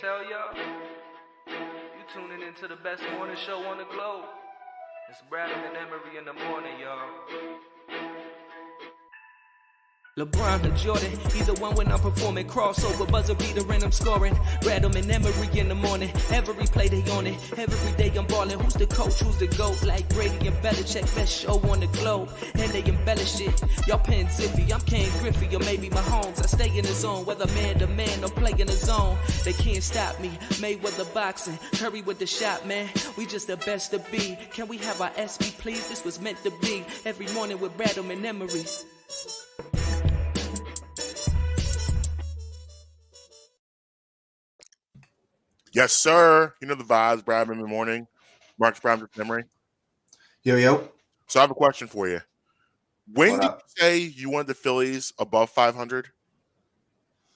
tell y'all? You tuning into the best morning show on the globe. It's Bradham and Emery in the morning, y'all. LeBron and Jordan, either one when I'm performing. Crossover, buzzer beater and I'm scoring. Bradham and Emery in the morning. Every play they on it. Every day I'm balling. Who's the coach? Who's the GOAT? Like Brady and Belichick, best show on the globe. And they embellish it. Y'all paying Zippy, I'm Ken Griffey or maybe Mahomes. I stay in the zone, whether man to man or play in the zone. They can't stop me. Mayweather boxing, Curry with the shot, man. We just the best to be. Can we have our SB, please? This was meant to be. Every morning with Bradham and Emery. Yes, sir. You know the vibes, Brad in the morning. Marques, Brown, Emery. Yo. So I have a question for you. When did you say you wanted the Phillies above 500?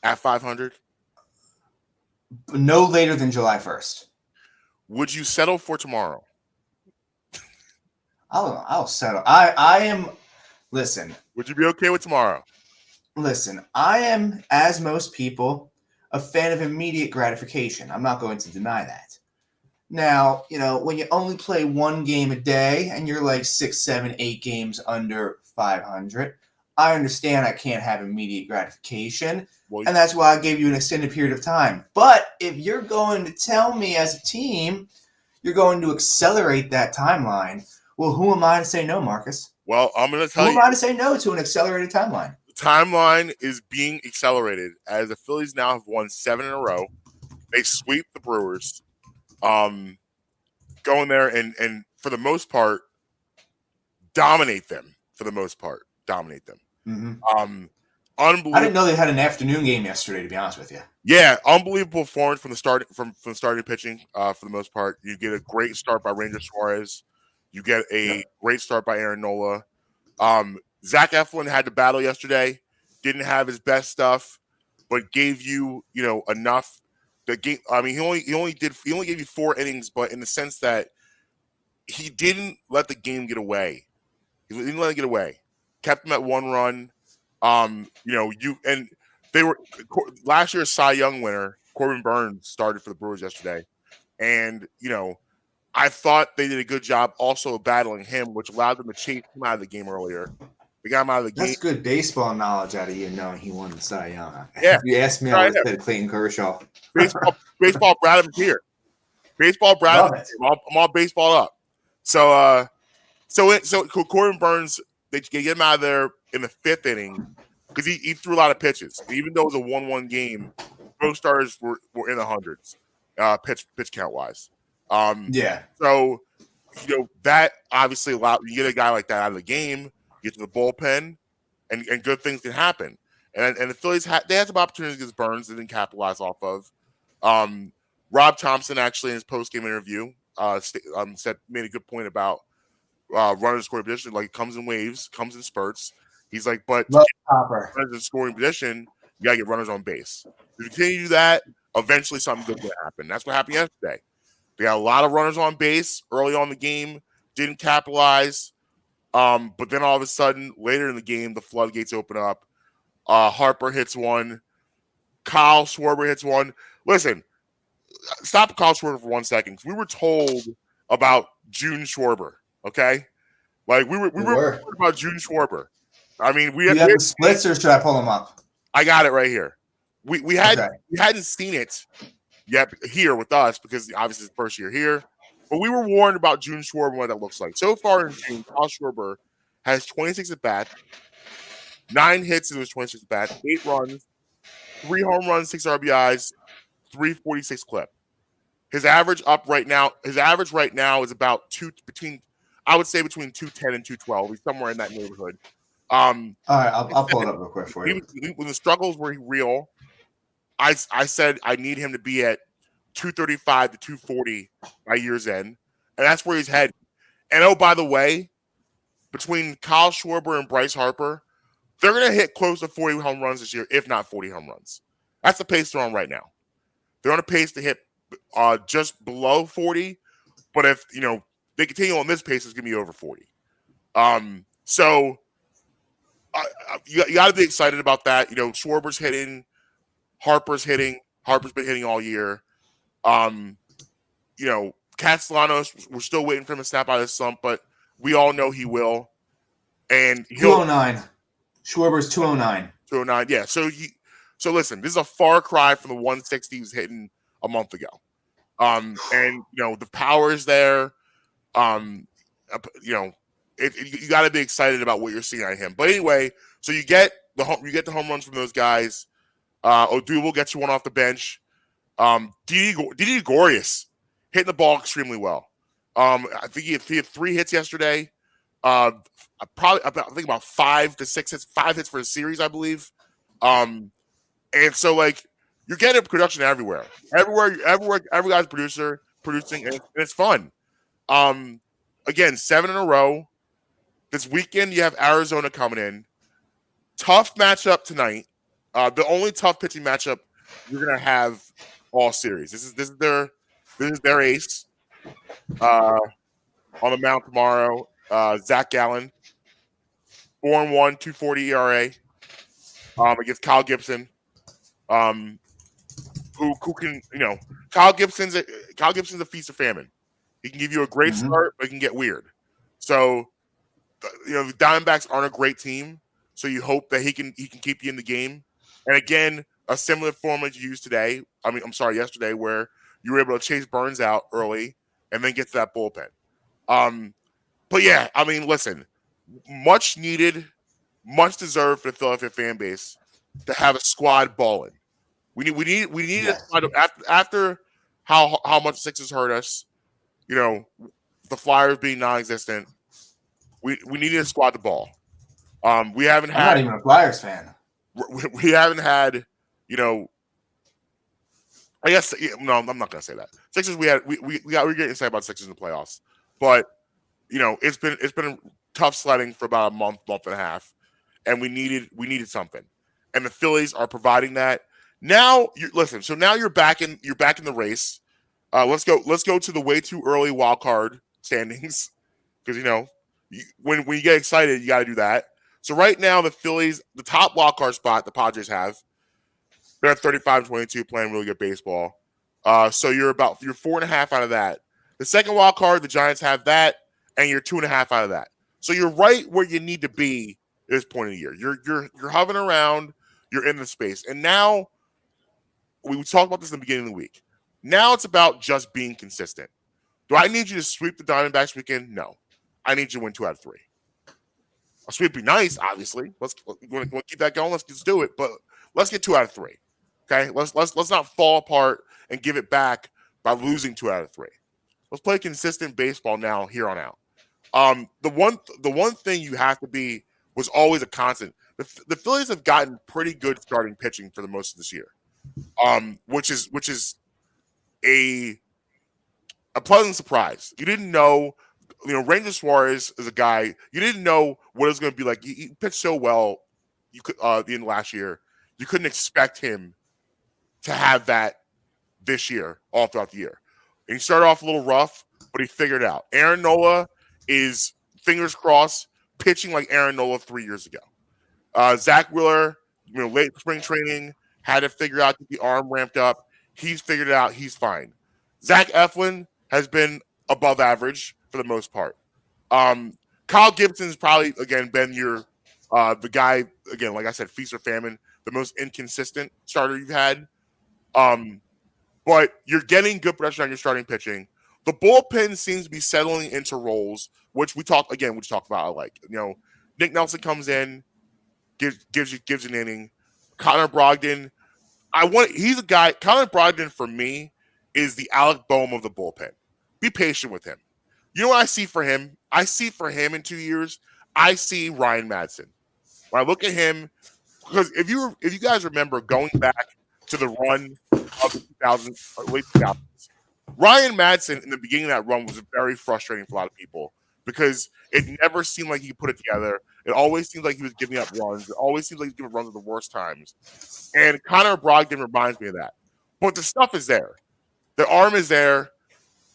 At 500? No later than July 1st. Would you settle for tomorrow? I'll settle. I am. Listen. Would you be okay with tomorrow? Listen, I am, as most people, a fan of immediate gratification. I'm not going to deny that. Now, when you only play one game a day and you're like 6, 7, 8 games under 500, I understand I can't have immediate gratification, and that's why I gave you an extended period of time. But if you're going to tell me as a team you're going to accelerate that timeline, well, who am I to say no, Marcus? Well, I'm going to tell you. Who am I to say no to an accelerated timeline? Timeline is being accelerated as the Phillies now have won 7 in a row. They sweep the Brewers, go in there and for the most part dominate them. Mm-hmm. Unbelievable. I didn't know they had an afternoon game yesterday, to be honest with you. Yeah, unbelievable performance from the start from starting pitching. For the most part, you get a great start by Ranger Suarez. You get a great start by Aaron Nola. Zach Eflin had to battle yesterday. Didn't have his best stuff, but gave you enough. The game. I mean, he only gave you 4 innings, but in the sense that he didn't let the game get away. He didn't let it get away. Kept them at 1 run. They were last year's Cy Young winner. Corbin Burns started for the Brewers yesterday, and I thought they did a good job also battling him, which allowed them to chase him out of the game earlier. They got him out of the game. That's good baseball knowledge out of you, knowing he won the Cy Young. Yeah. If you asked me, I would have said Clayton Kershaw. Baseball Bradham's here. Baseball Bradham's here. I'm all baseball up. So Corbin Burns, they get him out of there in the 5th inning because he threw a lot of pitches. Even though it was a 1-1 game, both starters were in the hundreds, pitch count wise. So that obviously allowed you get a guy like that out of the game, get to the bullpen, and good things can happen. And the Phillies had some opportunities against Burns they didn't capitalize off of. Rob Thompson actually in his post game interview made a good point about runners scoring position. Like, it comes in waves, comes in spurts. He's like, but to get runners in scoring position, you gotta get runners on base. If you continue to do that, eventually something good will happen. That's what happened yesterday. They had a lot of runners on base early on in the game, didn't capitalize. But then all of a sudden, later in the game, the floodgates open up. Harper hits one. Kyle Schwarber hits one. Listen, stop Kyle Schwarber for 1 second. We were told about June Schwarber, okay? Like, we were worried about June Schwarber. I mean, we have the splits, or should I pull them up? I got it right here. We hadn't seen it yet here with us because obviously it's the first year here. But we were warned about June Schwarber and what that looks like. So far in June, Kyle Schwarber has 26 at bats, 9 hits in those 26 at bats, 8 runs, 3 home runs, 6 RBIs, 346 clip. His average right now is about between 210 and 212. He's somewhere in that neighborhood. All right, I'll pull it up real quick for you. When the struggles were real, I said I need him to be at 235 to 240 by year's end, and that's where he's heading. And oh, by the way, between Kyle Schwarber and Bryce Harper, they're going to hit close to 40 home runs this year, if not 40 home runs. That's the pace they're on right now. They're on a pace to hit just below 40, but if they continue on this pace, it's going to be over 40. So you got to be excited about that. Schwarber's hitting, Harper's hitting. Harper's been hitting all year. You know, Castellanos, we're still waiting for him to snap out of his slump, but we all know he will. And he'll 209. Schwarber's 209. 209. Yeah. So listen, this is a far cry from the 160 he was hitting a month ago. And you know, the power is there. You know, you got to be excited about what you're seeing out of him. But anyway, so you get the home runs from those guys. Odubel gets you one off the bench. Didi Gregorius hitting the ball extremely well. I think he had 3 hits yesterday. I think about 5 to 6 hits, 5 hits for the series, I believe. And so like you're getting production everywhere. Every guy's producing, and it's fun. Again, 7 in a row. This weekend you have Arizona coming in. Tough matchup tonight. The only tough pitching matchup you're gonna have all series. This is their ace on the mound tomorrow. Zach Gallen, 4-1, 2.40 ERA against Kyle Gibson. Who can, you know, Kyle Gibson's a feast or famine. He can give you a great start, but he can get weird. So, you know, the Diamondbacks aren't a great team, so you hope that he can keep you in the game. And again, a similar format you used yesterday, where you were able to chase Burns out early and then get to that bullpen. But yeah, I mean, listen, much needed, much deserved for the Philadelphia fan base to have a squad balling. We need after how much Sixers hurt us, you know, the Flyers being non-existent. We needed a squad to ball. We haven't had. I'm not even a Flyers fan. We haven't had, you know. I guess no, I'm not gonna say that. Sixers, we were getting excited about Sixers in the playoffs, but you know, it's been tough sledding for about a month and a half, and we needed something, and the Phillies are providing that. Now, so now you're back in the race. Let's go to the way too early wild card standings, because you know when you get excited, you got to do that. So right now, the Phillies, the top wild card spot the Padres have, they're at 35-22, playing really good baseball. So you're 4.5 out of that. The second wild card, the Giants have that, and you're 2.5 out of that. So you're right where you need to be at this point of the year. You're hovering around. You're in the space, and now we talked about this in the beginning of the week. Now it's about just being consistent. Do I need you to sweep the Diamondbacks weekend? No, I need you to win 2 out of 3. A sweep would be nice, obviously. Let's keep that going. Let's just do it, but let's get 2 out of 3. Okay, let's not fall apart and give it back by losing 2 out of 3. Let's play consistent baseball now, here on out. The one thing you have to be was always a constant. The Phillies have gotten pretty good starting pitching for the most of this year, which is a pleasant surprise. You didn't know, you know, Ranger Suarez is a guy you didn't know what it was going to be like. He pitched so well, you could the end of last year. You couldn't expect him to have that this year, all throughout the year. And he started off a little rough, but he figured it out. Aaron Nola is, fingers crossed, pitching like Aaron Nola 3 years ago. Zach Wheeler, you know, late spring training, had to figure out to get the arm ramped up. He's figured it out. He's fine. Zach Eflin has been above average for the most part. Kyle Gibson's probably, again, been your the guy, again, like I said, feast or famine, the most inconsistent starter you've had. But you're getting good pressure on your starting pitching. The bullpen seems to be settling into roles, which we talk about. Like, you know, Nick Nelson comes in, gives an inning. Connor Brogdon, he's a guy. Connor Brogdon for me is the Alec Boehm of the bullpen. Be patient with him. You know what I see for him? I see for him in 2 years, I see Ryan Madsen. When I look at him, because if you guys remember going back to the run of the 2000s, late 2000s, Ryan Madsen in the beginning of that run was very frustrating for a lot of people because it never seemed like he could put it together. It always seemed like he was giving up runs. It always seemed like he was giving runs at the worst times. And Connor Brogdon reminds me of that. But the stuff is there. The arm is there.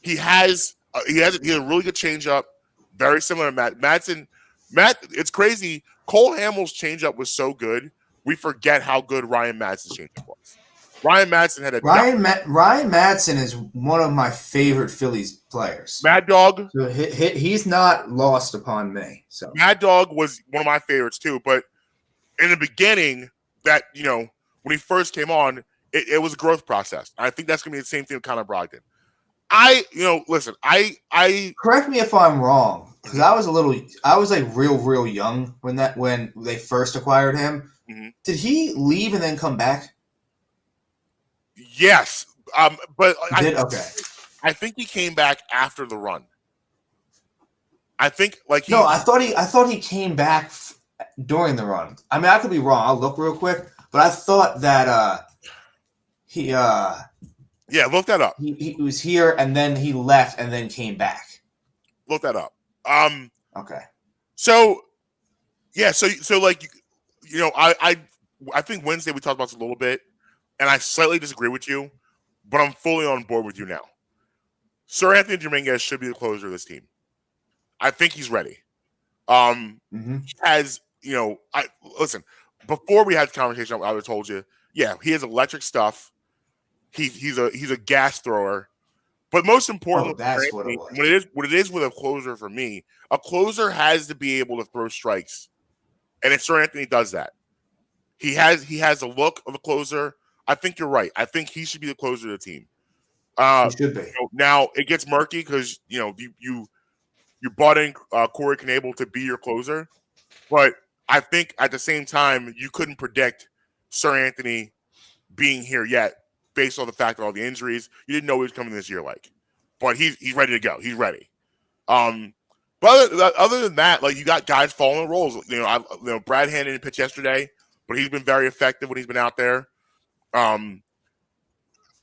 He has a really good changeup, very similar to Madsen. It's crazy. Cole Hamels' changeup was so good, we forget how good Ryan Madsen's changeup was. Ryan Madsen had a Ryan Madsen is one of my favorite Phillies players. Mad Dog. So he's not lost upon me. So Mad Dog was one of my favorites too. But in the beginning, that when he first came on, it was a growth process. I think that's gonna be the same thing with Connor Brogdon. Listen, I correct me if I'm wrong, because I was like real young when they first acquired him. Mm-hmm. Did he leave and then come back? Yes, but Okay. I think he came back after the run. I think I thought he came back during the run. I mean, I could be wrong. I'll look real quick, but I thought that he look that up. He was here and then he left and then came back. Look that up. Okay. So I think Wednesday we talked about this a little bit, and I slightly disagree with you, but I'm fully on board with you now. Sir Anthony Dominguez should be the closer of this team. I think he's ready. He has, listen, before we had the conversation, I would have told you, he has electric stuff. He's a gas thrower. But most importantly, that's what it was. What it is with a closer for me, a closer has to be able to throw strikes. And Sir Anthony does that. He has the look of a closer. I think you're right. I think he should be the closer of the team. He should be. Now it gets murky because you brought in Corey Knebel to be your closer, but I think at the same time you couldn't predict Sir Anthony being here yet based on the fact of all the injuries. You didn't know he was coming this year, but he's ready to go. He's ready. But other than that, you got guys following roles. Brad Hand didn't pitch yesterday, but he's been very effective when he's been out there.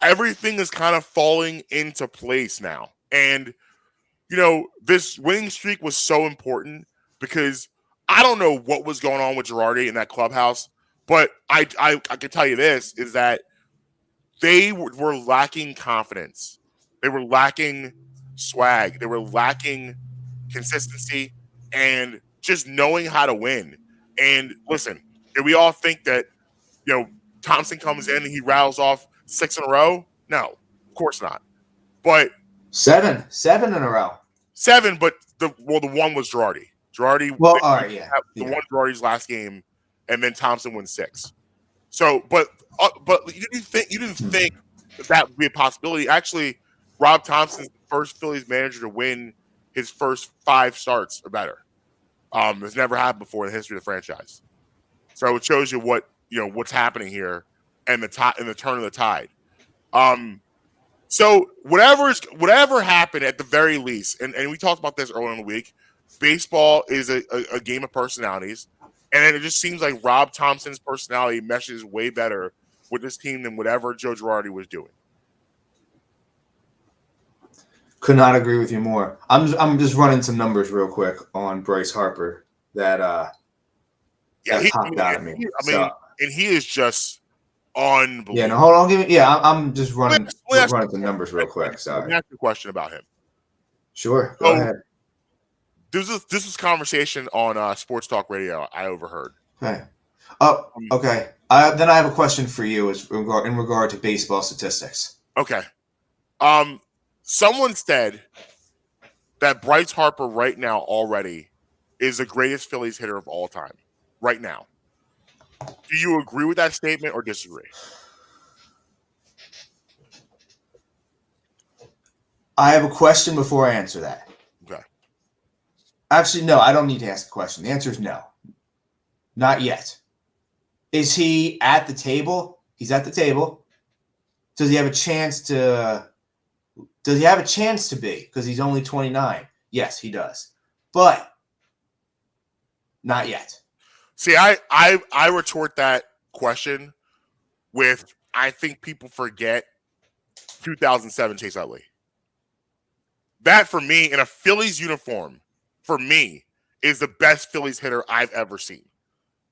Everything is kind of falling into place now. And, this winning streak was so important because I don't know what was going on with Girardi in that clubhouse, but I can tell you this, is that they were lacking confidence. They were lacking swag. They were lacking consistency and just knowing how to win. And listen, do we all think that, Thompson comes in and he rattles off 6 in a row? No, of course not. But 7 in a row. 7, but the one was Girardi. Girardi. Well, all right, yeah. The one Girardi's last game, and then Thompson wins 6. So, but you didn't think that would be a possibility. Actually, Rob Thompson's the first Phillies manager to win his first 5 starts or better. It's never happened before in the history of the franchise. So it shows you what's happening here and the turn of the tide. So whatever happened at the very least, and we talked about this earlier in the week, baseball is a game of personalities, and it just seems like Rob Thompson's personality meshes way better with this team than whatever Joe Girardi was doing. Could not agree with you more. I'm just running some numbers real quick on Bryce Harper that popped out at me. And he is just unbelievable. Yeah, no, hold on. I'm just running some numbers real quick. Sorry. Let me ask you a question about him. Sure, go ahead. This is conversation on Sports Talk Radio I overheard. Okay. Oh, okay. Then I have a question for you in regard to baseball statistics. Okay. Someone said that Bryce Harper right now already is the greatest Phillies hitter of all time. Right now. Do you agree with that statement or disagree? I have a question before I answer that. Okay. Actually, no, I don't need to ask a question. The answer is no. Not yet. Is he at the table? He's at the table. Does he have a chance to be? Because he's only 29. Yes, he does. But not yet. See, I retort that question with I think people forget 2007 Chase Utley. That, for me, in a Phillies uniform, for me, is the best Phillies hitter I've ever seen.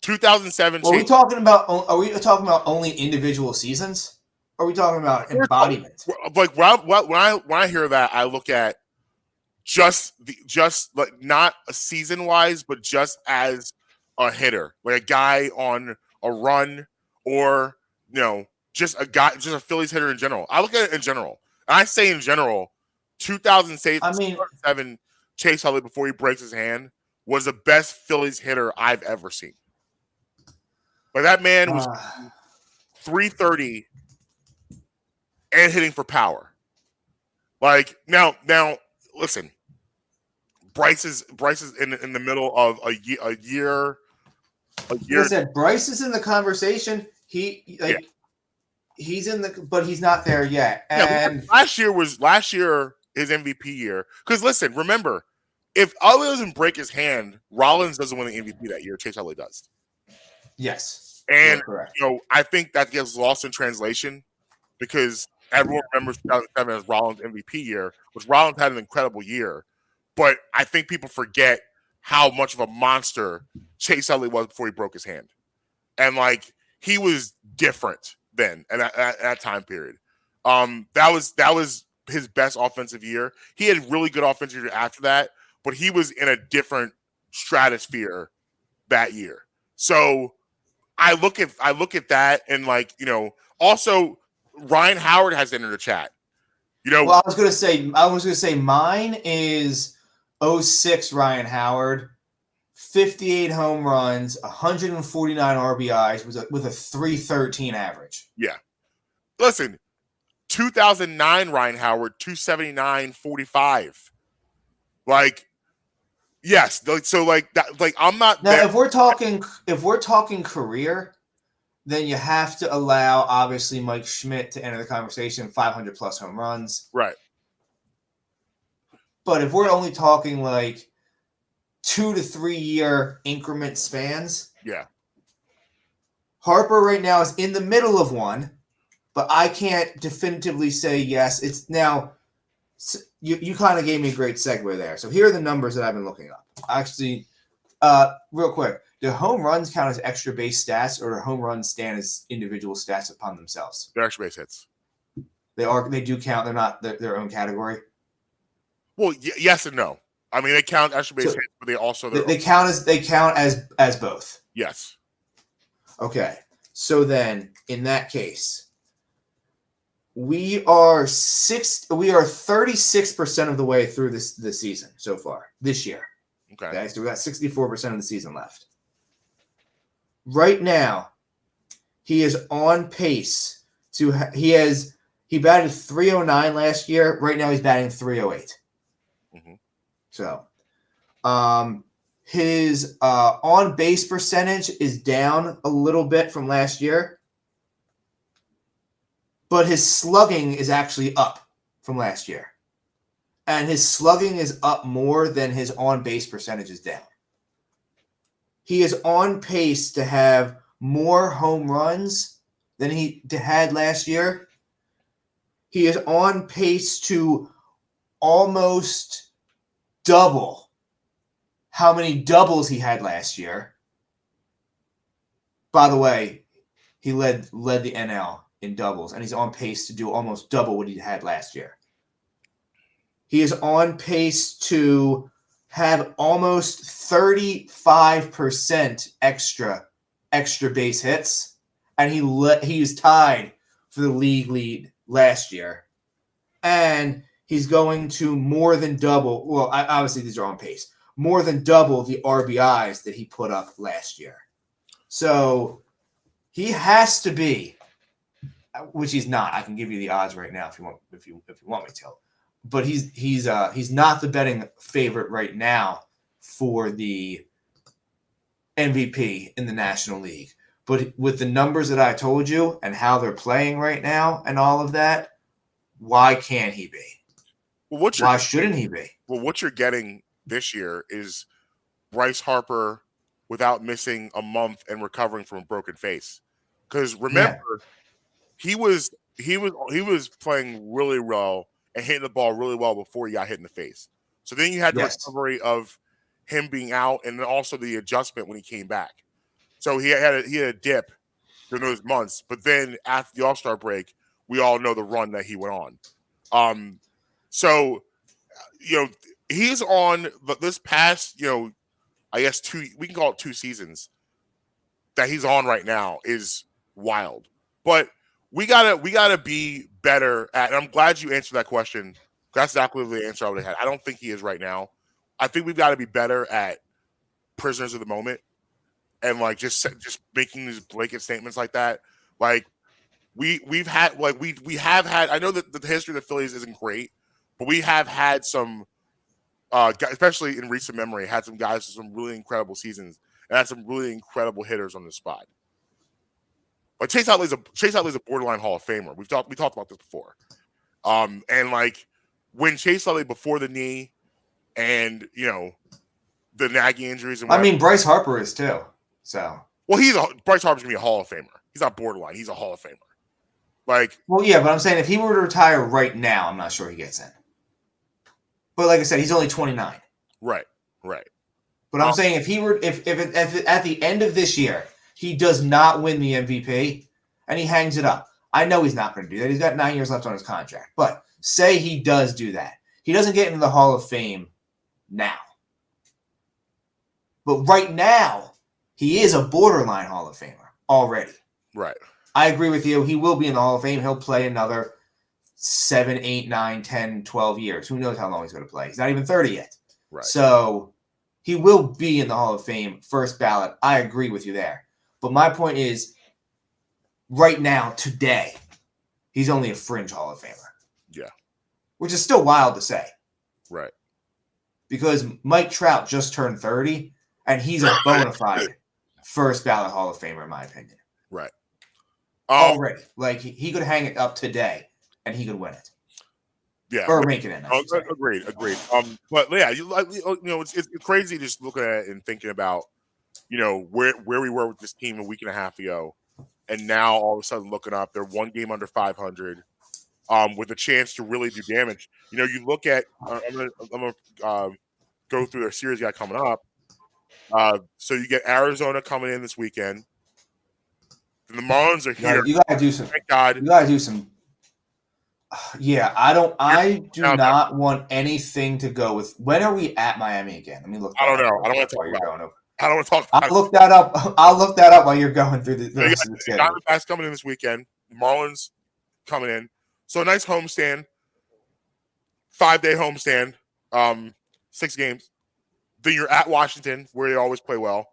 2007 Are we talking about only individual seasons? Or are we talking about embodiment? Like when I hear that, I look at just like not a season wise, but just as a hitter, like a guy on a run, or just a Phillies hitter in general. I look at it in general. And I say in general, 2007 Chase Utley before he breaks his hand was the best Phillies hitter I've ever seen. But that man was 330 and hitting for power. Like now, listen. Bryce is in the middle of a year. Listen, Bryce is in the conversation. He's in the, but he's not there yet. And last year his MVP year. Because listen, remember, if Utley doesn't break his hand, Rollins doesn't win the MVP that year. Chase Utley does. Yes, and I think that gets lost in translation because everyone remembers 2007 as Rollins MVP year, which Rollins had an incredible year. But I think people forget how much of a monster Chase Utley was before he broke his hand. And, like, he was different then at that time period. That was his best offensive year. He had really good offensive year after that, but he was in a different stratosphere that year. So I look at that and, like, you know, also Ryan Howard has entered the chat. You know, well, I was gonna say mine is 06 Ryan Howard, 58 home runs, 149 RBIs with a 313 average. Yeah. Listen, 2009 Ryan Howard, 279, 45. Like, yes. So like that, like I'm not now there. if we're talking career, then you have to allow obviously Mike Schmidt to enter the conversation, 500 plus home runs. Right. But if we're only talking like 2 to 3 year increment spans, yeah, Harper right now is in the middle of one, but I can't definitively say yes. It's now you kind of gave me a great segue there. So here are the numbers that I've been looking up. Actually, real quick, do home runs count as extra base stats, or do home runs stand as individual stats upon themselves? They're extra base hits. They do count. They're not their own category. Well, yes and no. I mean, they count extra base hits, but they also they count as both. Yes. Okay. So then, in that case, we are 36% of the way through the season so far this year. Okay. So we got 64% of the season left. Right now, he is on pace to he batted 309 last year. Right now, he's batting 308. Mm-hmm. So, his on base percentage is down a little bit from last year, but his slugging is actually up from last year, and his slugging is up more than his on base percentage is down. He is on pace to have more home runs than he had last year. He is on pace to almost double how many doubles he had last year. By the way, he led the NL in doubles, and he's on pace to do almost double what he had last year. He is on pace to have almost 35% extra base hits, and he is tied for the league lead last year. And he's going to more than double. Well, obviously these are on pace. More than double the RBIs that he put up last year. So he has to be, which he's not. I can give you the odds right now if you want me to. But he's not the betting favorite right now for the MVP in the National League. But with the numbers that I told you and how they're playing right now and all of that, why can't he be? Well, why shouldn't he be? Well, what you're getting this year is Bryce Harper without missing a month and recovering from a broken face. Because remember, he was playing really well and hitting the ball really well before he got hit in the face. So then you had the recovery of him being out, and then also the adjustment when he came back. So he had a dip during those months, but then after the All-Star break, we all know the run that he went on. So, you know, he's on this past, you know, I guess we can call it 2 seasons that he's on right now is wild. But we gotta be better at. And I'm glad you answered that question. That's exactly the answer I would have had. I don't think he is right now. I think we've got to be better at prisoners of the moment and like just making these blanket statements like that. Like we've had like we have had. I know that the history of the Phillies isn't great, but we have had some, especially in recent memory, had some guys with some really incredible seasons and had some really incredible hitters on the spot. Like Chase Utley's a borderline Hall of Famer. We talked about this before. And like when Chase Utley before the knee and the nagging injuries and I mean Bryce Harper is too. So Bryce Harper's gonna be a Hall of Famer. He's not borderline, he's a Hall of Famer. Like well, yeah, but I'm saying if he were to retire right now, I'm not sure he gets in. But like I said, he's only 29. Right. But I'm saying if at the end of this year he does not win the MVP and he hangs it up, I know he's not going to do that. He's got 9 years left on his contract. But say he does do that, he doesn't get into the Hall of Fame now. But right now, he is a borderline Hall of Famer already. Right. I agree with you. He will be in the Hall of Fame. He'll play another 7, 8, 9, 10, 12 years. Who knows how long he's going to play? He's not even 30 yet. Right. So he will be in the Hall of Fame, first ballot. I agree with you there. But my point is, right now, today, he's only a fringe Hall of Famer. Yeah. Which is still wild to say. Right. Because Mike Trout just turned 30, and he's a bona fide first ballot Hall of Famer, in my opinion. Right. Already. Like, he could hang it up today, and he could win it. Yeah. Or make it in. Agreed. But yeah, it's crazy just looking at it and thinking about, where we were with this team a week and a half ago, and now all of a sudden looking up, they're one game under 500, with a chance to really do damage. You look at, I'm gonna go through their series got coming up. So you get Arizona coming in this weekend. And the Marlins are here. You gotta do some. Thank God. You gotta do some. Yeah, I do not want anything to go with. When are we at Miami again? Let me look. I don't know. I don't want to talk about it. I don't want to talk about I'll look that up. I'll look that up while you're going through the rest of the schedule. Diamondbacks coming in this weekend. Marlins coming in. So a nice homestand. 5-day homestand. 6 games. Then you're at Washington, where they always play well.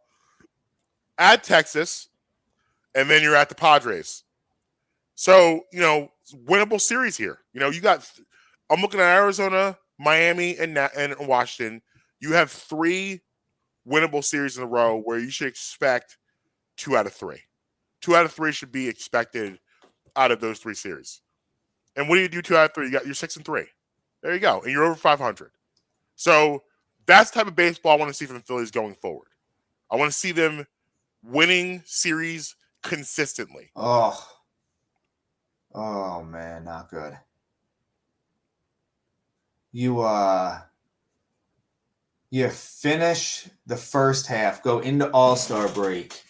At Texas. And then you're at the Padres. So, winnable series here. I'm looking at Arizona, Miami, and Washington. You have 3 winnable series in a row where you should expect 2 out of 3. 2 out of 3 should be expected out of those 3 series. And what do you do 2 out of 3? You're 6-3. There you go. And you're over 500. So that's the type of baseball I want to see from the Phillies going forward. I want to see them winning series consistently. Oh man, not good. You finish the first half, go into All-Star break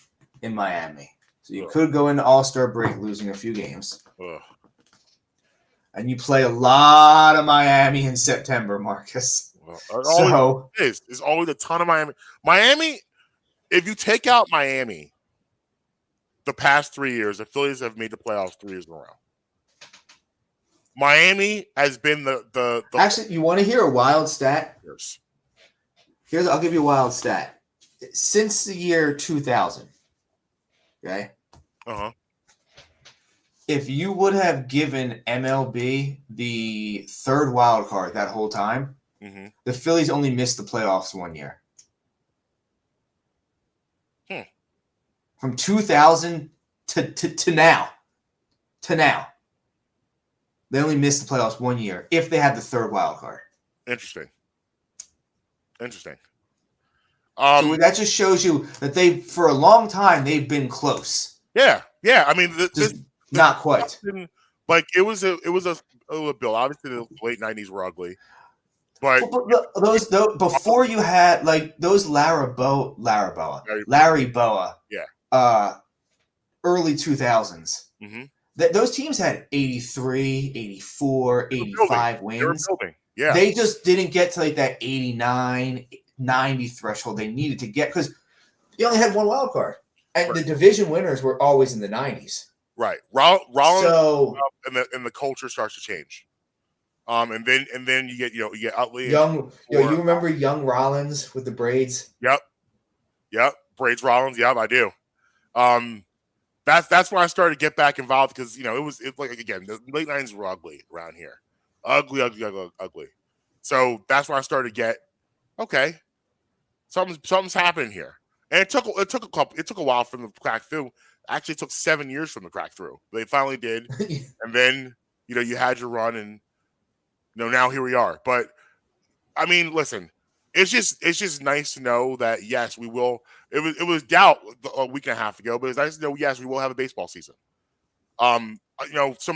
in Miami. So you could go into All-Star break losing a few games. And you play a lot of Miami in September, Marcus. There's always a ton of Miami. Miami, if you take out Miami, the past 3 years, the Phillies have made the playoffs 3 years in a row. Miami has been the Actually, you want to hear a wild stat? Yes. I'll give you a wild stat. Since the year 2000, okay? Uh-huh. If you would have given MLB the third wild card that whole time, the Phillies only missed the playoffs 1 year. From 2000 to now. They only missed the playoffs 1 year if they had the third wild card. Interesting. So that just shows you that for a long time, they've been close. Yeah. I mean, not quite. Like it was a bill. Obviously, the late '90s were ugly, but those before you had like those Larry Boa, early 2000s. Those teams had 83, 84, 85 wins. They were building. Yeah. They just didn't get to like that 89, 90 threshold they needed to get because they only had one wild card. And the division winners were always in the 90s. Right. Rollins So and the culture starts to change. And then you get Utley. you remember young Rollins with the braids? Yep. Braids Rollins. Yep, I do. That's where I started to get back involved because it like again the late 90s were ugly around here, ugly. So that's where I started to get okay, something's happening here, and it took a while for them to crack through. Actually, it took 7 years from the crack through. They finally did, and then you had your run, and now here we are. But I mean, listen, it's just nice to know that yes, we will. It was doubt a week and a half ago, but it's nice to know yes, we will have a baseball season. Some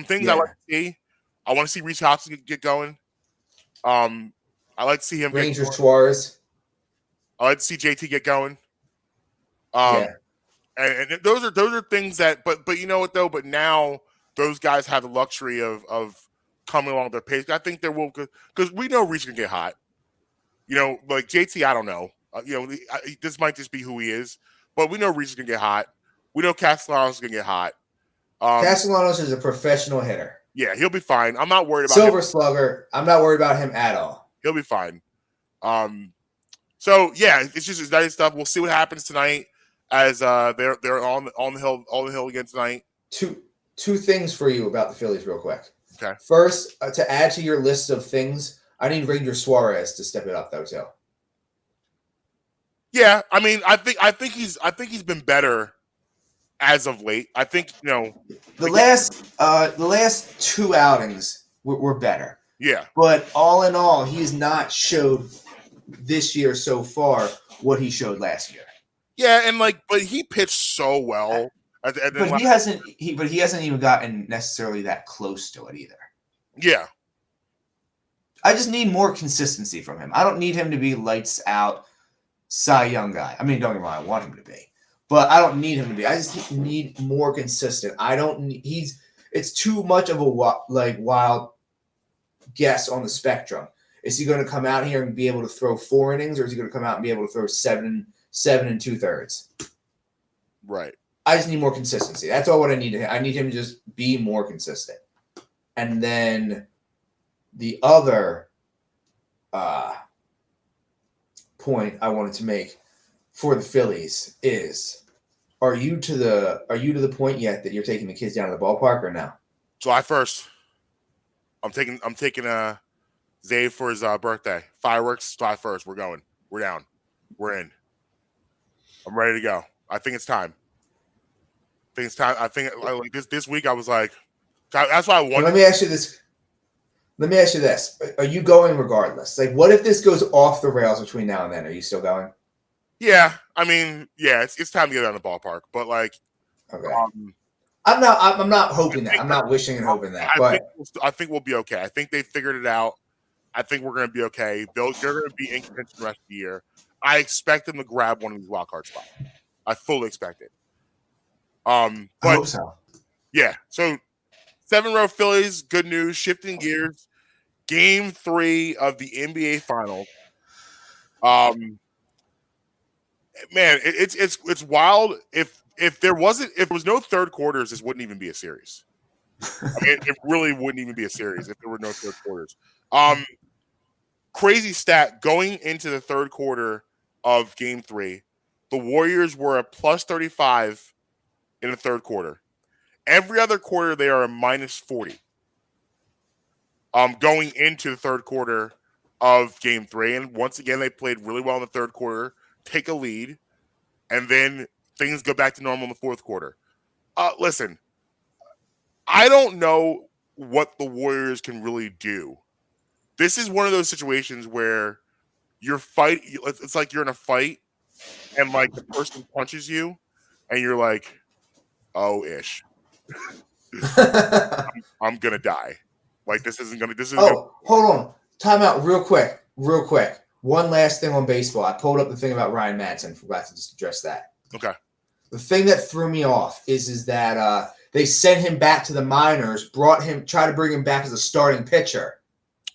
things I like to see. I want to see Reese Hobson get going. I like to see him. Ranger Suarez. I like to see JT get going. And those are things that, but you know what though? But now those guys have the luxury of coming along their pace. I think there will because we know Reese can get hot. Like JT, I don't know. This might just be who he is, but we know Reese is gonna get hot. We know Castellanos is gonna get hot. Castellanos is a professional hitter. Yeah, he'll be fine. I'm not worried about Silver him. Slugger. I'm not worried about him at all. He'll be fine. So yeah, it's just exciting stuff. We'll see what happens tonight as they're on the hill again tonight. Two things for you about the Phillies, real quick. Okay. First, to add to your list of things, I need Ranger Suarez to step it up though too. Yeah, I mean, I think he's been better as of late. I think the last two outings were better. Yeah, but all in all, he has not showed this year so far what he showed last year. Yeah, and but he pitched so well. But he hasn't even gotten necessarily that close to it either. Yeah. I just need more consistency from him. I don't need him to be lights out Cy Young guy. I mean, don't get me wrong, I want him to be. But I don't need him to be. I just need more consistent. It's too much of a wild guess on the spectrum. Is he going to come out here and be able to throw 4 innings, or is he going to come out and be able to throw 7 2/3? Right. I just need more consistency. That's all what I need. I need him to just be more consistent. And then the other point I wanted to make for the Phillies is: are you to the point yet that you're taking the kids down to the ballpark or no? July 1st. I'm taking Zay for his birthday. Fireworks, July 1st. We're going. We're down. We're in. I'm ready to go. I think it's time. I think this week I was like, that's why I wanted. Let me ask you this. Are you going regardless? Like, what if this goes off the rails between now and then? Are you still going? Yeah. I mean, yeah, it's time to get out of the ballpark. But okay. I'm not hoping that. I'm not wishing and hoping that. I think we'll be okay. I think they figured it out. I think we're going to be okay. They're going to be in contention the rest of the year. I expect them to grab one of these wild card spots. I fully expect it. I hope so. Yeah. So 7-row Phillies. Good news. Shifting gears. Game 3 of the NBA Finals. Man, it's wild. If there was no third quarters, this wouldn't even be a series. I mean, it really wouldn't even be a series if there were no third quarters. Crazy stat, going into the third quarter of Game 3, the Warriors were a plus 35 in the third quarter. Every other quarter, they are a minus 40. Going into the third quarter of Game 3, and once again, they played really well in the third quarter, take a lead, and then things go back to normal in the fourth quarter. Listen, I don't know what the Warriors can really do. This is one of those situations where it's like you're in a fight and the person punches you and you're like, oh, ish. I'm going to die. Hold on. Time out real quick. One last thing on baseball. I pulled up the thing about Ryan Madsen. Forgot to just address that. Okay. The thing that threw me off is that they sent him back to the minors, tried to bring him back as a starting pitcher.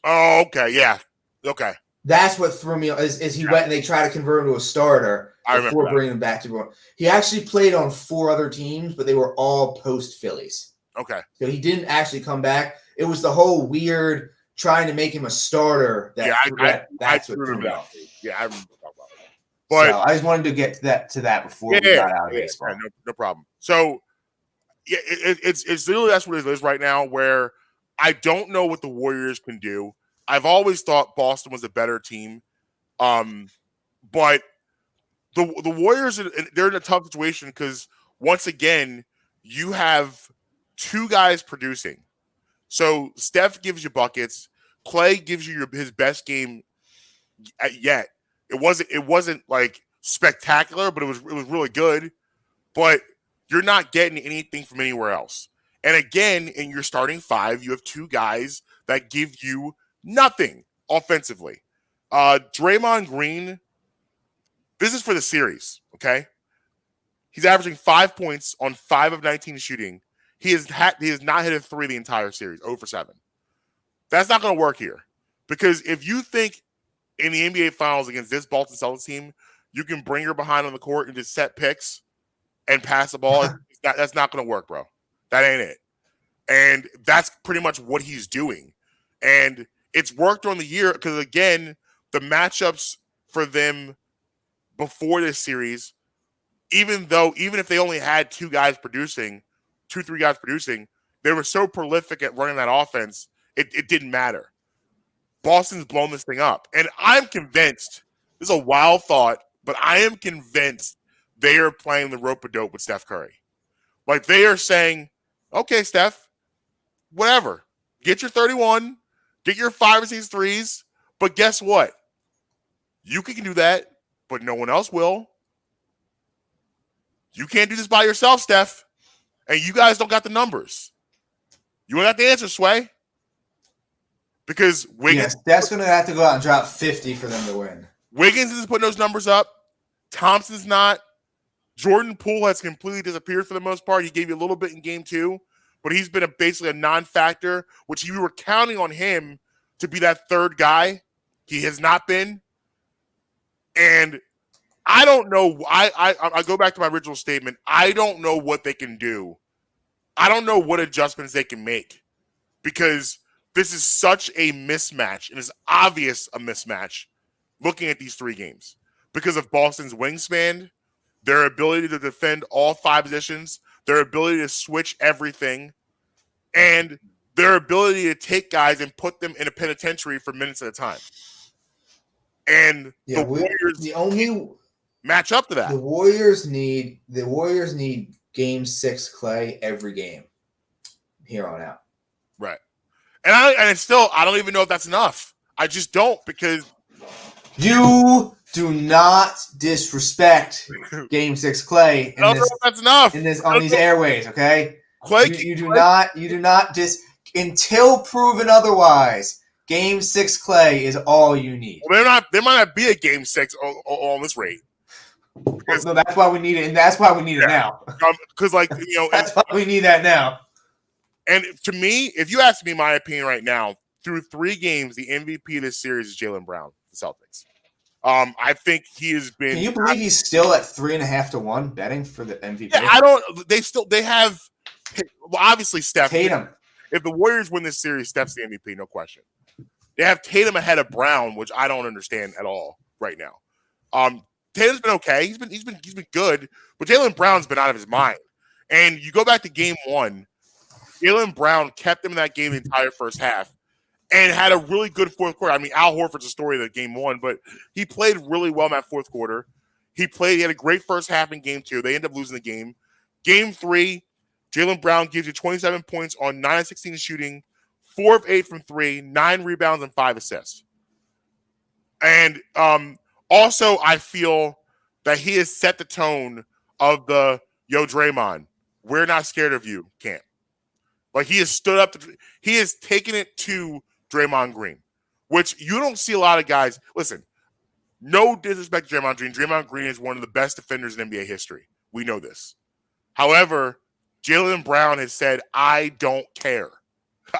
Oh, okay. Yeah. Okay. That's what threw me is he went and they tried to convert him to a starter before bringing him back to Brooklyn. He actually played on 4 other teams, but they were all post Phillies. Okay. So he didn't actually come back. It was the whole weird trying to make him a starter that's what threw me off. Yeah, I remember talking about it. But so I just wanted to get to that before we got out of baseball. No problem. So yeah, it's literally that's what it is right now, where I don't know what the Warriors can do. I've always thought Boston was a better team. But the Warriors, they're in a tough situation because once again, you have 2 guys producing. So Steph gives you buckets. Clay gives you his best game yet. It wasn't like spectacular, but it was really good. But you're not getting anything from anywhere else. And again, in your starting 5, you have 2 guys that give you nothing offensively. Draymond Green, this is for the series, okay? He's averaging 5 points on 5 of 19 shooting. He has not hit a 3 the entire series, 0 for 7. That's not going to work here. Because if you think in the NBA Finals against this Boston Celtics team, you can bring her behind on the court and just set picks and pass the ball, that's not going to work, bro. That ain't it. And that's pretty much what he's doing. And it's worked on the year because, again, the matchups for them before this series, even if they only had 2 guys producing, 2-3 guys producing, they were so prolific at running that offense, it didn't matter. Boston's blown this thing up. And I'm convinced, this is a wild thought, but I am convinced they are playing the rope-a-dope with Steph Curry. Like, they are saying, okay, Steph, whatever. Get your 31, get your 5 or 6 threes, but guess what? You can do that, but no one else will. You can't do this by yourself, Steph. And you guys don't got the numbers. You don't got the answer, Sway. Because Wiggins... Yes, Steph's going to have to go out and drop 50 for them to win. Wiggins isn't putting those numbers up. Thompson's not. Jordan Poole has completely disappeared for the most part. He gave you a little bit in game 2, but he's been basically a non-factor, which you were counting on him to be that third guy. He has not been. And I don't know. I go back to my original statement. I don't know what they can do. I don't know what adjustments they can make because this is such a mismatch, and it's obvious a mismatch looking at these 3 games because of Boston's wingspan, their ability to defend all 5 positions, their ability to switch everything, and their ability to take guys and put them in a penitentiary for minutes at a time. And the Warriors match up to that. The Warriors need game 6 Clay every game here on out. Right. And I don't even know if that's enough. I just don't because you do not disrespect game 6 Clay I don't know if that's enough. On these airways, okay? Clay, you do not until proven otherwise. Game 6 Clay is all you need. Well, there might not be a game 6 on this rate. No, that's why we need it, and that's why we need it now. Because, that's why we need that now. And to me, if you ask me my opinion right now, through 3 games, the MVP of this series is Jaylen Brown, the Celtics. I think he has been. Can you believe he's still at 3.5 to 1 betting for the MVP? Yeah, they have. Well, obviously, Steph. Tatum. If the Warriors win this series, Steph's the MVP, no question. They have Tatum ahead of Brown, which I don't understand at all right now. Tatum's been okay. He's been good, but Jaylen Brown's been out of his mind. And you go back to game 1, Jaylen Brown kept them in that game the entire first half and had a really good fourth quarter. I mean, Al Horford's a story of the game 1, but he played really well in that fourth quarter. He had a great first half in game 2. They ended up losing the game. Game 3, Jaylen Brown gives you 27 points on 9 of 16 shooting, 4 of 8 from 3, 9 rebounds, and 5 assists. And also, I feel that he has set the tone of the "Yo, Draymond, we're not scared of you" camp. Like, he has stood up he has taken it to Draymond Green, which you don't see a lot of guys. Listen, no disrespect to Draymond Green. Draymond Green is one of the best defenders in NBA history. We know this. However, Jaylen Brown has said, I don't care.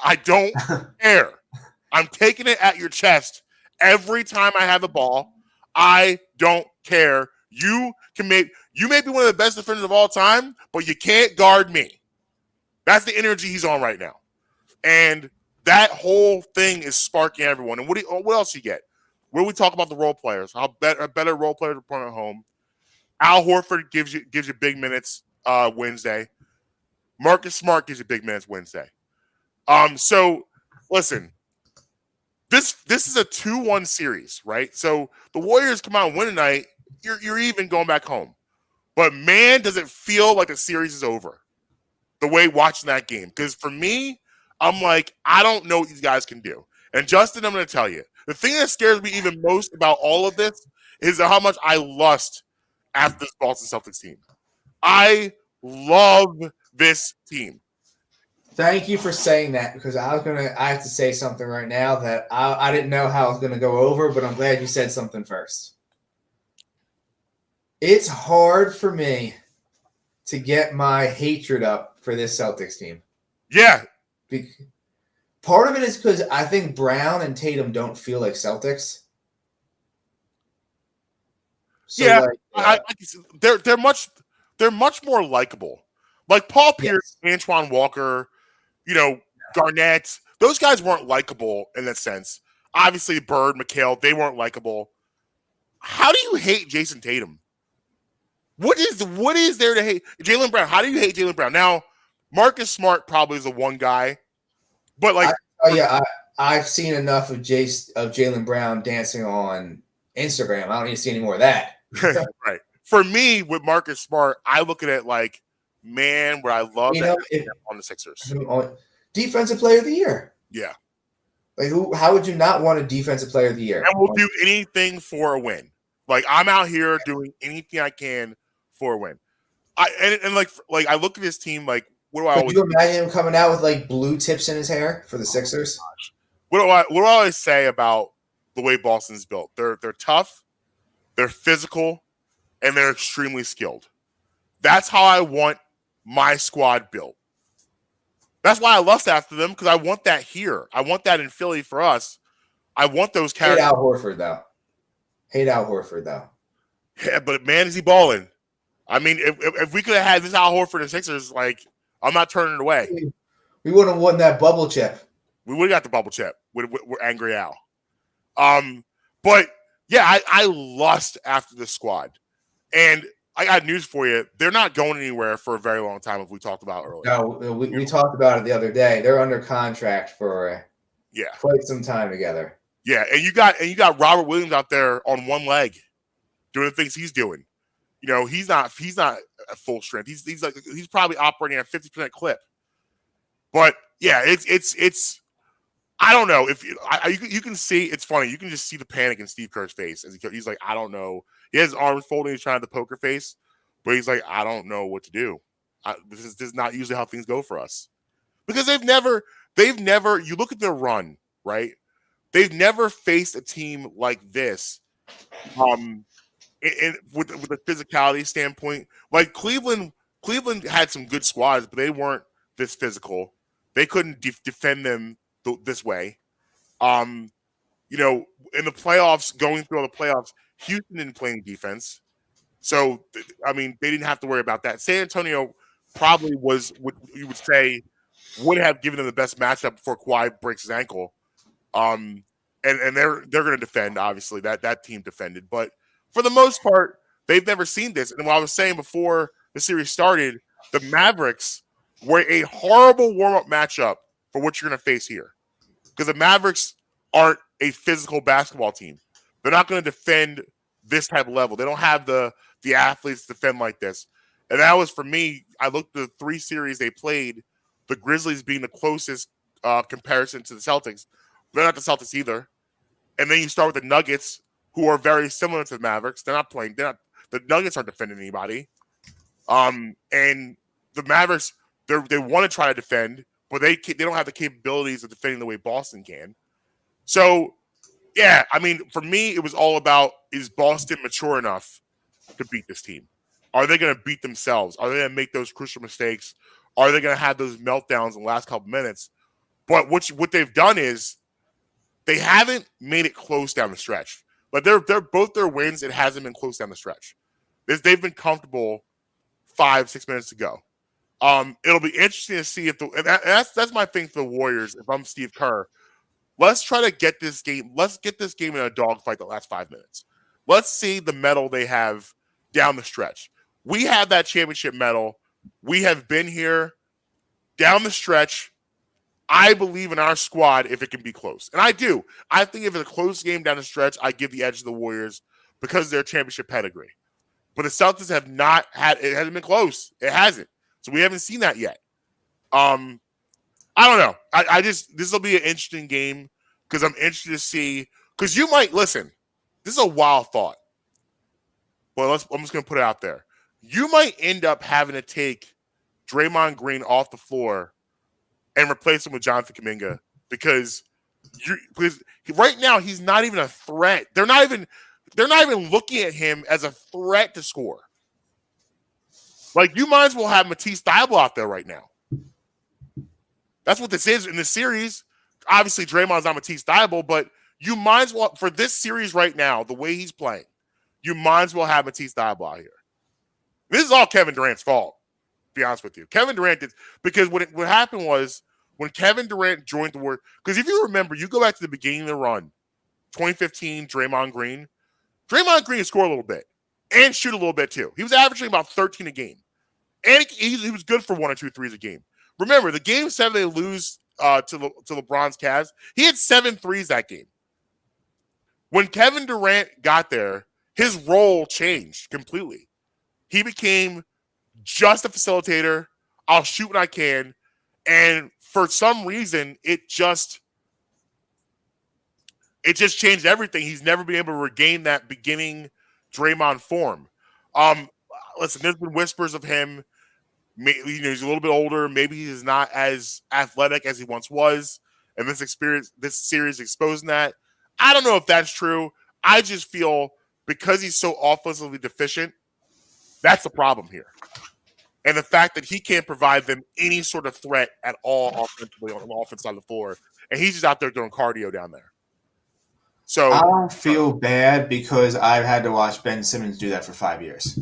I don't care. I'm taking it at your chest, Every time I have the ball, I don't care. You may be one of the best defenders of all time, but you can't guard me. That's the energy he's on right now. And that whole thing is sparking everyone. And what else you get? When we talk about the role players, how better role players are playing at home. Al Horford gives you big minutes Wednesday. Marcus Smart gives you big minutes Wednesday. So listen, this is a 2-1 series, right? So the Warriors come out and win tonight, you're even going back home. But man, does it feel like the series is over the way watching that game. Because for me, I'm like, I don't know what these guys can do. And Justin, I'm going to tell you, the thing that scares me even most about all of this is how much I lust after this Boston Celtics team. I love this team. Thank you for saying that, because I have to say something right now that I didn't know how I was going to go over, but I'm glad you said something first. It's hard for me to get my hatred up for this Celtics team. Yeah. Part of it is because I think Brown and Tatum don't feel like Celtics. So yeah, they're much more likable. Like Paul Pierce, yes. Antoine Walker, Garnett, those guys weren't likable in that sense. Obviously, Bird, McHale, they weren't likable. How do you hate Jason Tatum? What is there to hate? Jaylen Brown, how do you hate Jaylen Brown? Now, Marcus Smart probably is the one guy, but like, I've seen enough of Jaylen Brown dancing on Instagram. I don't need to see any more of that. Right. For me, with Marcus Smart, I look at it like, man, where I love on the Sixers. Defensive Player of the Year. Yeah. Like, how would you not want a Defensive Player of the Year? And we'll do anything for a win. Like, I'm out here doing anything I can for a win. Like I look at this team like, what do I always? Could you imagine him coming out with like blue tips in his hair for the Sixers? What do I always say about the way Boston's built? They're tough, they're physical, and they're extremely skilled. That's how I want my squad built. That's why I lust after them, because I want that here. I want that in Philly for us. I want those characters. Hate Al Horford though. Yeah, but man, is he balling? I mean, if we could have had this Al Horford and Sixers, like, I'm not turning it away. We would have won that bubble chip. We would have got the bubble chip with Angry Al. But yeah, I lust after this squad, and I got news for you. They're not going anywhere for a very long time, as we talked about earlier. No, we talked about it the other day. They're under contract for quite some time together. Yeah, and you got Robert Williams out there on one leg, doing the things he's doing. He's not at full strength. He's probably operating at 50% clip. But yeah, it's I don't know if you can see, it's funny. You can just see the panic in Steve Kerr's face as he's like, I don't know. He has his arms folded. He's trying to the poker face, but he's like, I don't know what to do. This is not usually how things go for us, because they've never. You look at their run, right? They've never faced a team like this. With the physicality standpoint, like Cleveland had some good squads, but they weren't this physical. They couldn't defend them this way. In the playoffs, going through all the playoffs, Houston didn't play any defense, so I mean they didn't have to worry about that. San Antonio probably was what you would say would have given them the best matchup before Kawhi breaks his ankle. And they're going to defend. Obviously, that team defended, but for the most part, they've never seen this. And what I was saying before the series started, the Mavericks were a horrible warm-up matchup for what you're going to face here. Because the Mavericks aren't a physical basketball team. They're not going to defend this type of level. They don't have the athletes to defend like this. And that was, for me, I looked at the 3 series they played, the Grizzlies being the closest comparison to the Celtics. They're not the Celtics either. And then you start with the Nuggets, who are very similar to the Mavericks. The Nuggets aren't defending anybody. And the Mavericks, they want to try to defend, but they don't have the capabilities of defending the way Boston can. So, yeah, I mean, for me, it was all about, is Boston mature enough to beat this team? Are they going to beat themselves? Are they going to make those crucial mistakes? Are they going to have those meltdowns in the last couple minutes? But what they've done is They haven't made it close down the stretch. But they're both their wins, it hasn't been close down the stretch. They've been comfortable 5-6 minutes to go. It'll be interesting to see if that's my thing for the Warriors. If I'm Steve Kerr, let's try to get this game. Let's get this game in a dogfight the last 5 minutes. Let's see the medal they have down the stretch. We have that championship medal. We have been here down the stretch. I believe in our squad if it can be close. And I do. I think if it's a close game down the stretch, I give the edge to the Warriors because of their championship pedigree. But the Celtics have not had – it hasn't been close. It hasn't. So we haven't seen that yet. I don't know. I just – this will be an interesting game because I'm interested to see – because you might – listen, this is a wild thought. But I'm just going to put it out there. You might end up having to take Draymond Green off the floor and replace him with Jonathan Kuminga because right now he's not even a threat. They're not even looking at him as a threat to score. Like, you might as well have Matisse Thybulle out there right now. That's what this is in this series. Obviously, Draymond's not Matisse Thybulle, but you might as well, for this series right now, the way he's playing, you might as well have Matisse Thybulle out here. This is all Kevin Durant's fault, to be honest with you. Kevin Durant did, because what happened was when Kevin Durant joined the Warriors, because if you remember, you go back to the beginning of the run, 2015, Draymond Green scored a little bit and shoot a little bit too. He was averaging about 13 a game. And he was good for 1 or 2 threes a game. Remember, the game 7 they lose to LeBron's Cavs, he had 7 threes that game. When Kevin Durant got there, his role changed completely. He became just a facilitator. I'll shoot when I can. And for some reason, it just changed everything. He's never been able to regain that beginning Draymond form. Listen, there's been whispers of him. He's a little bit older. Maybe he's not as athletic as he once was. And this series exposing that. I don't know if that's true. I just feel because he's so offensively deficient, that's the problem here. And the fact that he can't provide them any sort of threat at all offensively on the offense side of the floor. And he's just out there doing cardio down there. So I don't feel bad because I've had to watch Ben Simmons do that for 5 years.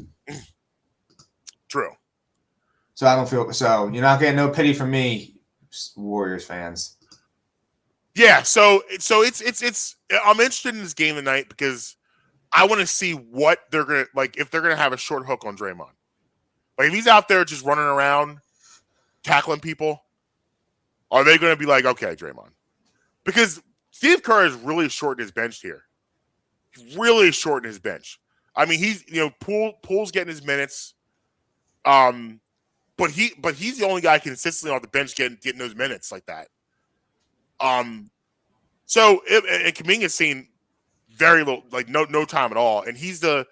True. So I don't feel so. You're not getting no pity from me, Warriors fans. Yeah. So it's I'm interested in this game tonight because I want to see what they're gonna like if they're gonna have a short hook on Draymond. Like if he's out there just running around tackling people, are they gonna be like, okay, Draymond? Because Steve Kerr is really shorting his bench here. He's really shorting his bench. I mean, he's Poole's getting his minutes. But he's the only guy consistently on the bench getting those minutes like that. So Kuminga's seen very little, like no time at all, and he's the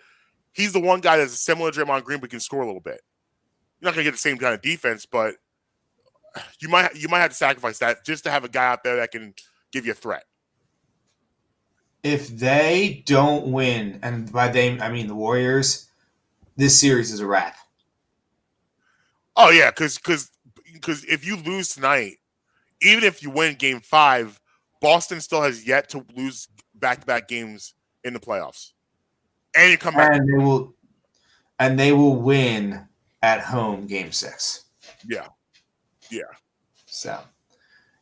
one guy that's similar to Draymond Green but can score a little bit. You're not gonna get the same kind of defense, but you might have to sacrifice that just to have a guy out there that can give you a threat. If they don't win, and by they I mean the Warriors, this series is a wrap. Oh yeah, because if you lose tonight, even if you win Game 5, Boston still has yet to lose back-to-back games in the playoffs, and you come back and they will win at home Game 6. Yeah. So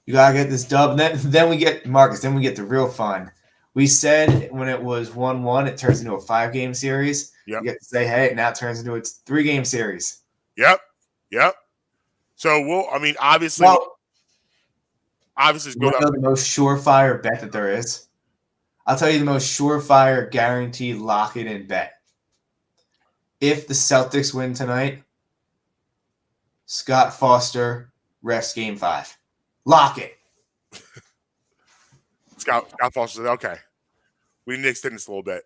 you gotta get this dub. Then we get Marcus. Then we get the real fun. We said when it was 1-1, it turns into a 5-game series. Yep. You get to say, hey, now it turns into a 3-game series. Yep. So obviously, you know the most surefire bet that there is. I'll tell you the most surefire, guaranteed, lock-it-in bet. If the Celtics win tonight, Scott Foster refs Game 5. Lock it. Scott Foster said, okay, we need to extend this a little bit.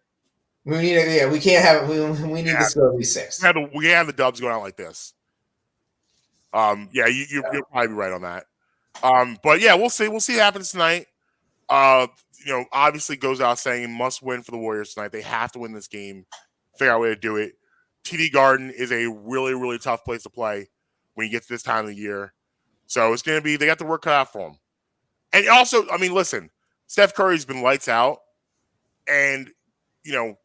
We need we can't have we need this to go at least 6. We can't have the dubs going out like this. You'll probably be right on that. But yeah, we'll see. We'll see what happens tonight. Obviously goes out saying must win for the Warriors tonight. They have to win this game. Figure out a way to do it. TD Garden is a really, really tough place to play when you get to this time of the year. So it's going to be, they got the work cut out for them. And also, listen, Steph Curry's been lights out, and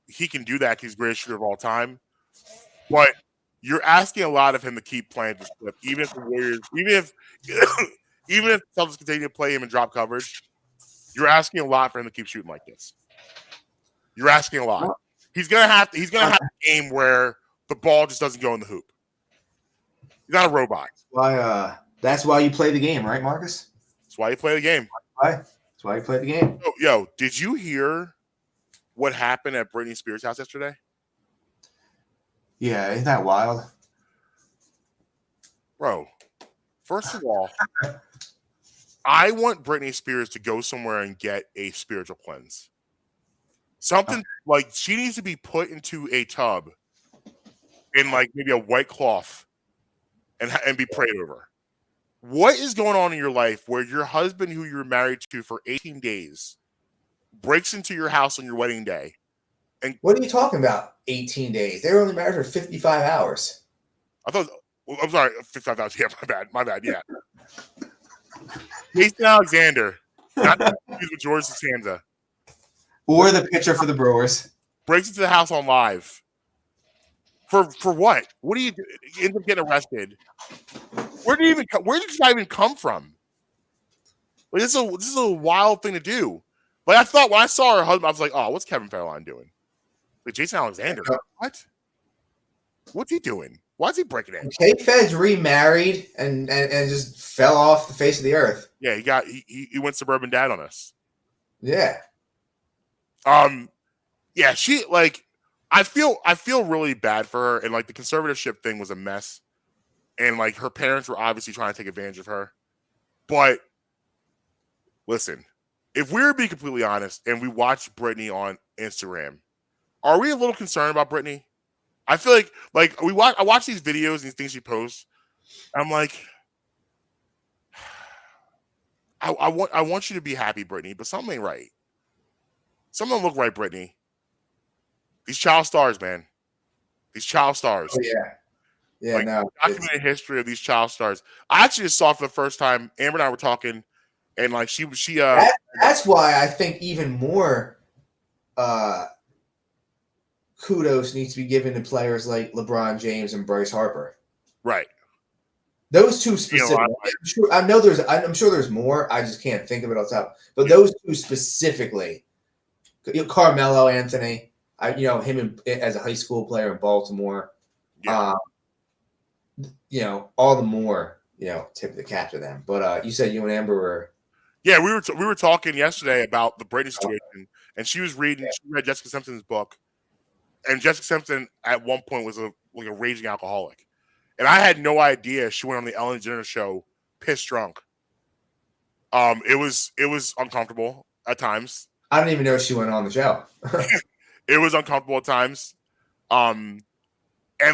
he can do that. He's the greatest shooter of all time. But you're asking a lot of him to keep playing this clip, even if the Warriors, even if Celtics continue to play him in drop coverage. You're asking a lot for him to keep shooting like this. You're asking a lot. He's gonna have a game where the ball just doesn't go in the hoop. He's not a robot. That's why you play the game, right, Marcus? That's why you play the game. That's why you play the game. Yo, did you hear what happened at Britney Spears' house yesterday? Yeah, isn't that wild? Bro, first of all, I want Britney Spears to go somewhere and get a spiritual cleanse. Something like she needs to be put into a tub in like maybe a white cloth and be prayed over. What is going on in your life where your husband, who you're married to for 18 days, breaks into your house on your wedding day? And what are you talking about? 18 days. They were only married for 55 hours. I'm sorry, 55 hours. Yeah, my bad. Yeah. Jason Alexander, not with George Costanza. Or the pitcher for the Brewers. Breaks into the house on live. For what? What do you do? You end up getting arrested. Where did this guy even come from? Like, this is a wild thing to do. Like, I thought when I saw her husband, I was like, oh, what's Kevin Federline doing? Like, Jason Alexander. What? What's he doing? Why is he breaking in? K-Fed's remarried and just fell off the face of the earth. Yeah, he went suburban dad on us. Yeah. Yeah, she like I feel really bad for her, and like the conservatorship thing was a mess. And like her parents were obviously trying to take advantage of her. But listen, if we were being completely honest and we watch Britney on Instagram, are we a little concerned about Britney? I feel like I watch these videos and these things she posts. I'm like, I want you to be happy, Britney, but something ain't right. Something don't look right, Britney. These child stars, man. These child stars. Oh, yeah. Yeah, like, no. Documented history of these child stars. I actually just saw it for the first time. Amber and I were talking, and like she that's why I think even more kudos needs to be given to players like LeBron James and Bryce Harper. Right. Those two specifically. I'm sure there's more. I just can't think of it off the top. But those two specifically. Carmelo Anthony, him as a high school player in Baltimore. Yeah. All the more, tip of the cap to them. But you said you and Amber were. Yeah, we were talking yesterday about the Britney situation, and she read Jessica Simpson's book, and Jessica Simpson at one point was a raging alcoholic, and I had no idea she went on the Ellen DeGeneres show pissed drunk. It was uncomfortable at times. I didn't even know she went on the show. It was uncomfortable at times. And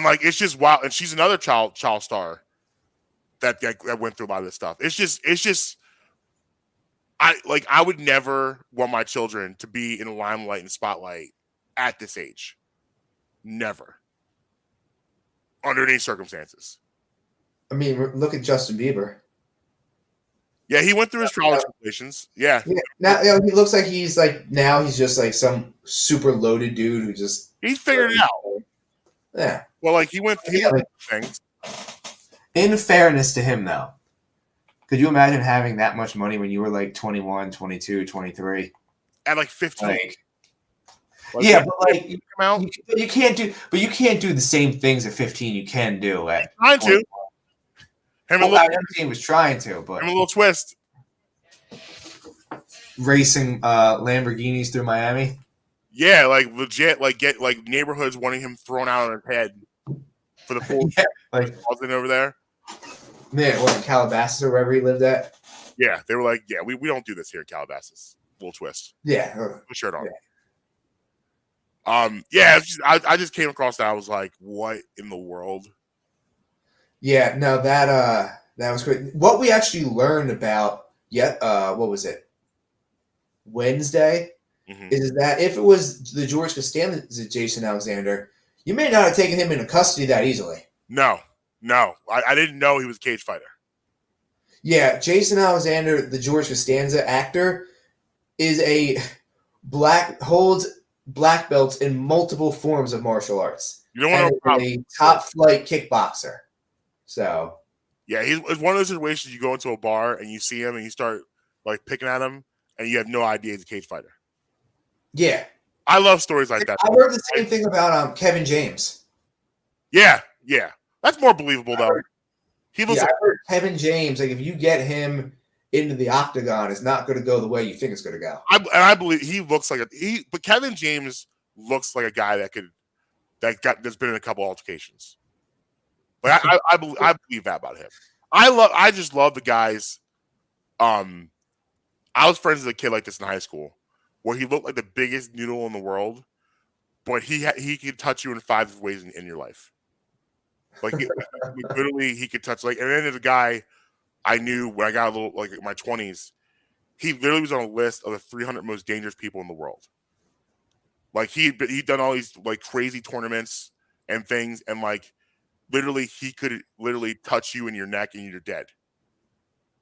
like it's just wild. And she's another child star that went through a lot of this stuff. It's just I would never want my children to be in the limelight and spotlight at this age. Never. Under any circumstances. I mean, look at Justin Bieber. Yeah, he went through his trial tribulations. Yeah. Now he looks like he's just like some super loaded dude who just he's figured it out. Yeah. Well, like he went through things. In fairness to him, though, could you imagine having that much money when you were like 21, 22, 23? At like 15. Yeah, but like you can't do the same things at 15 you can do at. Trying to. He was trying to, but a little twist. Racing Lamborghinis through Miami. Yeah, like legit, like get like neighborhoods wanting him thrown out on his head for the full wasn't over there. Man, what in Calabasas or wherever he lived at? Yeah, they were like, yeah, we don't do this here in Calabasas. Little twist. Yeah, put a shirt on. Yeah. I just came across that. I was like, what in the world? Yeah, no, that was great. What we actually learned about what was it? Wednesday is that if it was the George Costanza Jason Alexander, you may not have taken him into custody that easily. No. I didn't know he was a cage fighter. Yeah, Jason Alexander, the George Costanza actor, is holds black belts in multiple forms of martial arts. You don't want and is a top flight kickboxer. So yeah, it's one of those situations you go into a bar and you see him and you start like picking at him and you have no idea he's a cage fighter. Yeah. I love stories like that. I heard the same thing about Kevin James. Yeah. That's more believable though. I heard Kevin James, like if you get him into the octagon, it's not going to go the way you think it's going to go. I believe he looks like but Kevin James looks like a guy that's been in a couple altercations. But I believe that about him. I just love the guys. I was friends with a kid like this in high school, where he looked like the biggest noodle in the world, but he could touch you in 5 ways in your life. Like literally, he could touch and then there's a guy I knew when I got a little like in my 20s. He literally was on a list of the 300 most dangerous people in the world. Like he'd done all these like crazy tournaments and things, and like literally he could literally touch you in your neck and you're dead.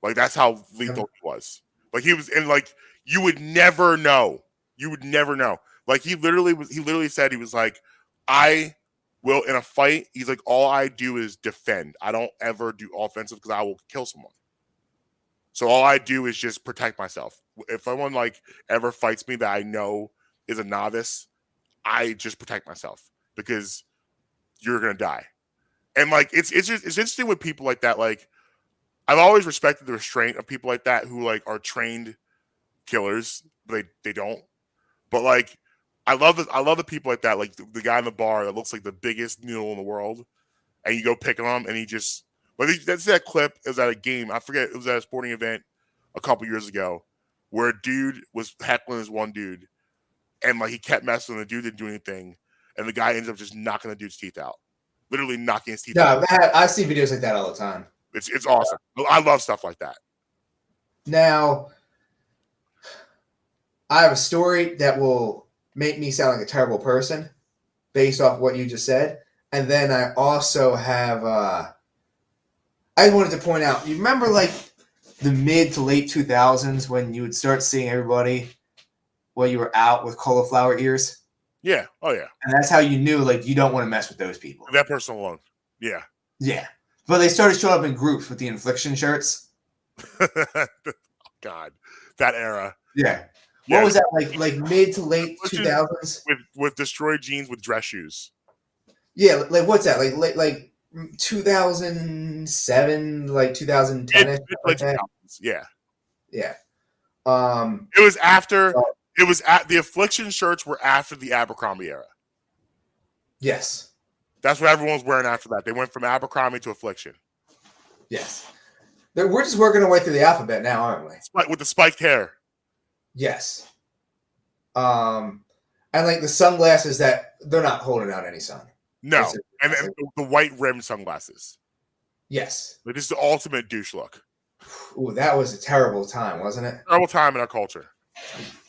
Like that's how lethal he was. Like he was, and like you would never know. You would never know. Like he literally said he was like, I will in a fight. He's like, all I do is defend. I don't ever do offensive because I will kill someone. So all I do is just protect myself. If someone like ever fights me that I know is a novice, I just protect myself because you're gonna die. And like it's interesting with people like that. Like I've always respected the restraint of people like that who like are trained killers, but they don't. But like I love the people like that, like the guy in the bar that looks like the biggest noodle in the world, and you go pick him and he just that's that clip. It was at a game. I forget. It was at a sporting event a couple years ago where a dude was heckling this one dude, and like he kept messing with the dude, didn't do anything, and the guy ends up just knocking the dude's teeth out, literally knocking his teeth out. I see videos like that all the time. It's awesome. I love stuff like that. Now, I have a story that will make me sound like a terrible person based off what you just said. And then I also have, I wanted to point out, you remember like the mid to late 2000s when you would start seeing everybody while you were out with cauliflower ears? Yeah. Oh, yeah. And that's how you knew, like, you don't want to mess with those people. That person alone. Yeah. Yeah. But they started showing up in groups with the infliction shirts. God, that era. Yeah. What was that like mid to late 2000s? With destroyed jeans with dress shoes. Yeah, like what's that? Like 2007, like 2010. Like that? Yeah. Yeah. It was after the affliction shirts were after the Abercrombie era. Yes. That's what everyone was wearing after that. They went from Abercrombie to affliction. Yes. We're just working our way through the alphabet now, aren't we? With the spiked hair. Yes. And like the sunglasses that they're not holding out any sun. No. And the white rimmed sunglasses. Yes. Like, this is the ultimate douche look. Ooh, that was a terrible time, wasn't it? Terrible time in our culture.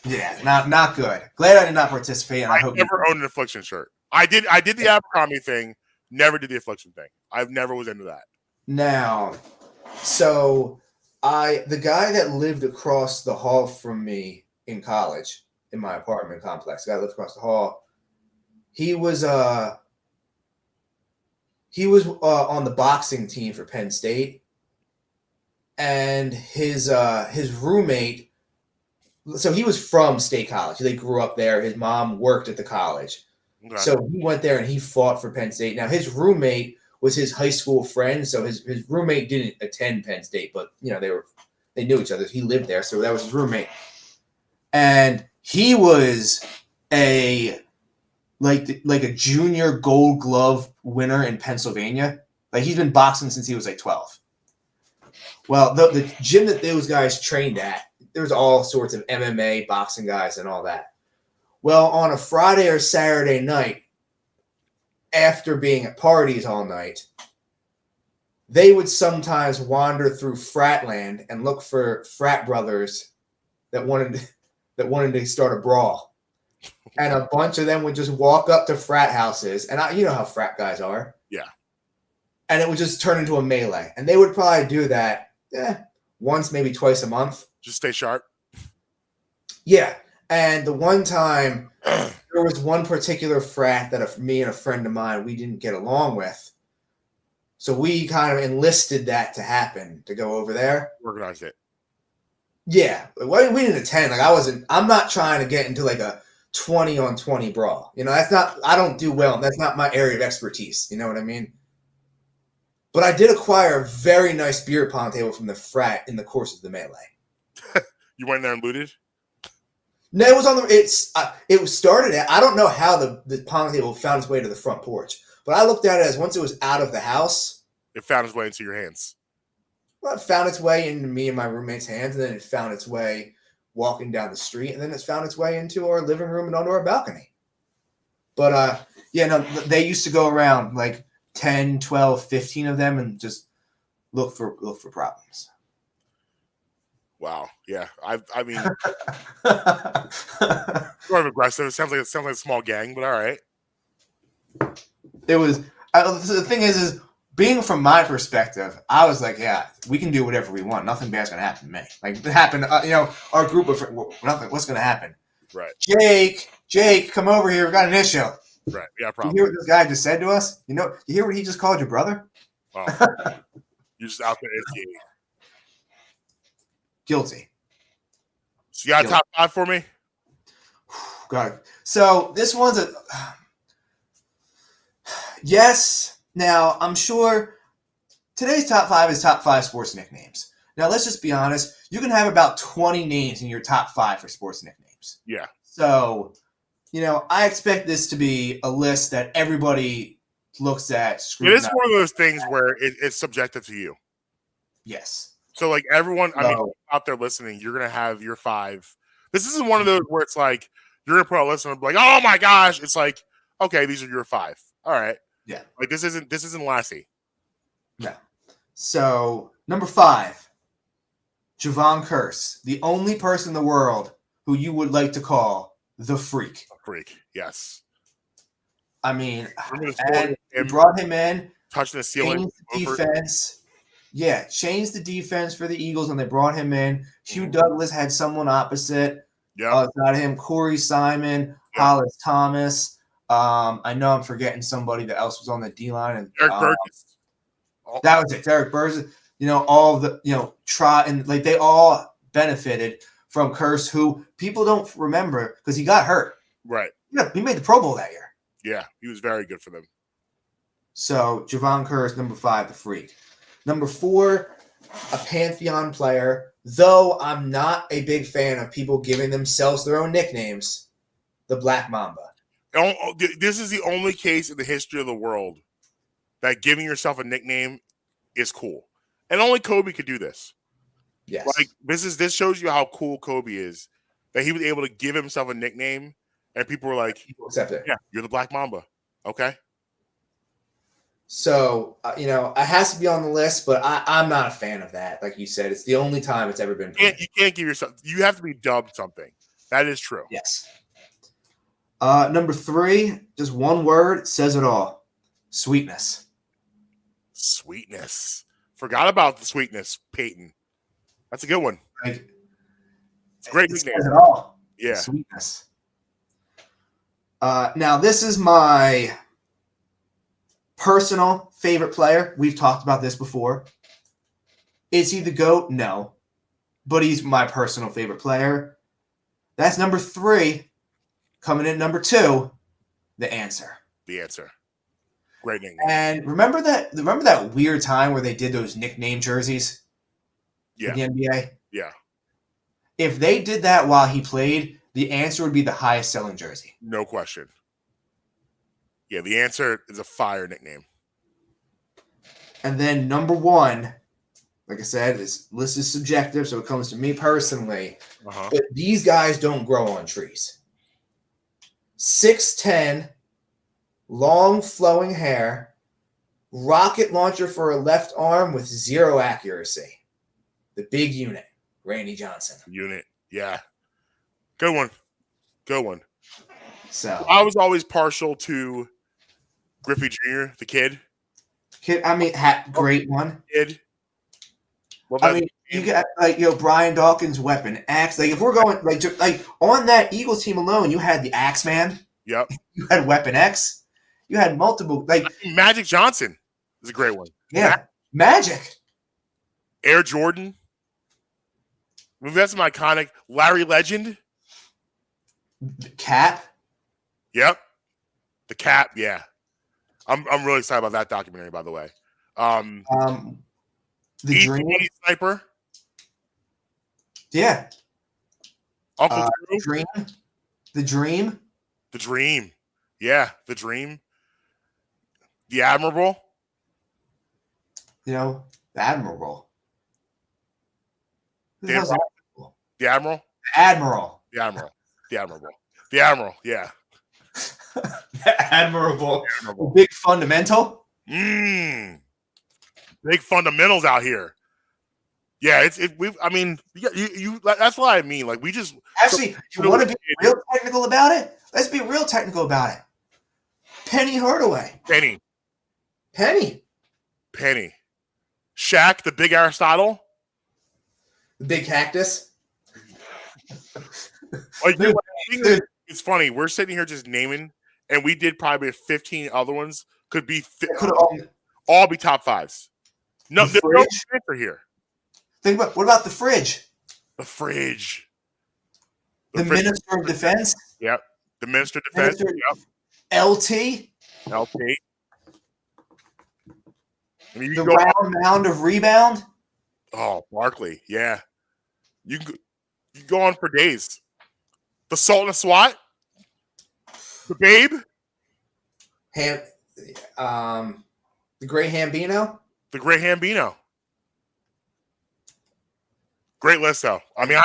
Yeah, not good. Glad I did not participate. And I hope never owned an affliction shirt. I did the Abercrombie thing, never did the affliction thing. I've never was into that. Now, so the guy that lived across the hall from me in college, in my apartment complex, the guy that lived across the hall, he was on the boxing team for Penn State, and his roommate. So he was from State College. They grew up there. His mom worked at the college. Okay. So he went there and he fought for Penn State. Now his roommate was his high school friend. So his roommate didn't attend Penn State, but you know they knew each other. He lived there, so that was his roommate. And he was a junior Gold Glove winner in Pennsylvania. Like he's been boxing since he was like 12. Well, the gym that those guys trained at, there's all sorts of MMA, boxing guys, and all that. Well, on a Friday or Saturday night, after being at parties all night, they would sometimes wander through Fratland and look for frat brothers that wanted to start a brawl. And a bunch of them would just walk up to frat houses, and you know how frat guys are. Yeah. And it would just turn into a melee. And they would probably do that once, maybe twice a month. Just stay sharp. Yeah, and the one time there was one particular frat that me and a friend of mine we didn't get along with, so we kind of enlisted that to happen to go over there. Organized it. Yeah, we didn't attend. Like I'm not trying to get into like a 20-on-20 brawl. You know, that's not. I don't do well. That's not my area of expertise. You know what I mean? But I did acquire a very nice beer pong table from the frat in the course of the melee. You went there and looted? No, it was on the. It was started at. I don't know how the pong table found its way to the front porch, but I looked at it as once it was out of the house, it found its way into your hands. Well, it found its way into me and my roommate's hands, and then it found its way walking down the street, and then it's found its way into our living room and onto our balcony. But yeah, no, they used to go around like 10, 12, 15 of them and just look for problems. Wow. Yeah. I mean, sort of aggressive. It sounds like a small gang, but all right. It was. The thing is being from my perspective, I was like, yeah, we can do whatever we want. Nothing bad's gonna happen to me. Like it happened. Our group of nothing. What's gonna happen? Right. Jake, come over here. We've got an issue. Right. Yeah. Probably. You hear what this guy just said to us? You hear what he just called your brother? Oh. You're just out there instigating. Guilty. So you got a top 5 for me? God. So this one's a yes. Now I'm sure today's top 5 is top 5 sports nicknames. Now let's just be honest. You can have about 20 names in your top 5 for sports nicknames. Yeah. So, I expect this to be a list that everybody looks at. It is one of those things where it's subjective to you. Yes. So, like everyone, out there listening, you're gonna have your 5. This isn't one of those where it's like you're gonna put a list and be like, "Oh my gosh!" It's like, okay, these are your 5. All right. Yeah. Like this isn't Lassie. No. So number 5, Javon Curse, the only person in the world who you would like to call the Freak. A freak. Yes. I mean, and you brought him in, touching the ceiling, changed the defense. Yeah, changed the defense for the Eagles when they brought him in. Hugh Douglas had someone opposite. Yeah. Got him. Corey Simon, Hollis Thomas. I know I'm forgetting somebody that else was on the D line. And Derek Burgess. That was it. Derek Burgess. All the try and like they all benefited from Curse, who people don't remember because he got hurt. Right. Yeah, he made the Pro Bowl that year. Yeah, he was very good for them. So Javon Curse, number 5, the Freak. Number 4, a Pantheon player, though I'm not a big fan of people giving themselves their own nicknames, the Black Mamba. This is the only case in the history of the world that giving yourself a nickname is cool. And only Kobe could do this. Yes. Like this shows you how cool Kobe is, that he was able to give himself a nickname and people were like, people accept it. Yeah, you're the Black Mamba. Okay. So, it has to be on the list, but I'm not a fan of that. Like you said, it's the only time it's ever been. You can't give yourself. You have to be dubbed something. That is true. Yes. Number 3, just one word says it all. Sweetness. Sweetness. Forgot about the sweetness, Peyton. That's a good one. Like, it's a great it nickname. says it all. Yeah. Sweetness. Now, this is my personal favorite player. We've talked about this before. Is he the GOAT? No. But he's my personal favorite player. That's number 3. Coming in number 2, the Answer. The Answer. Great nickname. And remember that weird time where they did those nickname jerseys? Yeah. In the NBA? Yeah. If they did that while he played, the Answer would be the highest selling jersey. No question. Yeah, the Answer is a fire nickname. And then number 1, like I said, this list is subjective, so it comes to me personally. Uh-huh. But these guys don't grow on trees. 6'10", long flowing hair, rocket launcher for a left arm with 0 accuracy. The big unit, Randy Johnson. Unit, yeah. Good one. Good one. So I was always partial to Griffey Jr., the kid. Great one. Kid. I mean, you got Brian Dawkins' Weapon X. Like if we're going like on that Eagles team alone, you had the Axeman. Yep. You had Weapon X. You had multiple Magic Johnson is a great one. Yeah, Magic. Air Jordan. We've got some iconic Larry Legend. Cap. Yep. The Cap, yeah. I'm really excited about that documentary, by the way. The Dream Sniper. Yeah. Uncle Drew. Dream. The Dream. The Dream. Yeah, The Dream. The Admirable. The Admirable. The Admiral. The Admiral. The Admiral. The Admirable. The Admiral, yeah. The Admirable. Big Fundamental. Big fundamentals out here. Yeah, you that's what I mean. Like we just actually you want to be real technical about it? Let's be real technical about it. Penny Hardaway. Penny. Shaq, the big Aristotle. The big cactus. It's funny. We're sitting here just naming, and we did probably 15 other ones. Could all be top fives. No, there's no answer here. What about the fridge? The fridge. The Minister of Defense. Yep. The Minister of Defense. Yep. LT. The round mound of rebound. Oh, Barkley. Yeah. You can go on for days. The Sultan of SWAT. The Babe. The Great Hambino. Great list, though. I mean,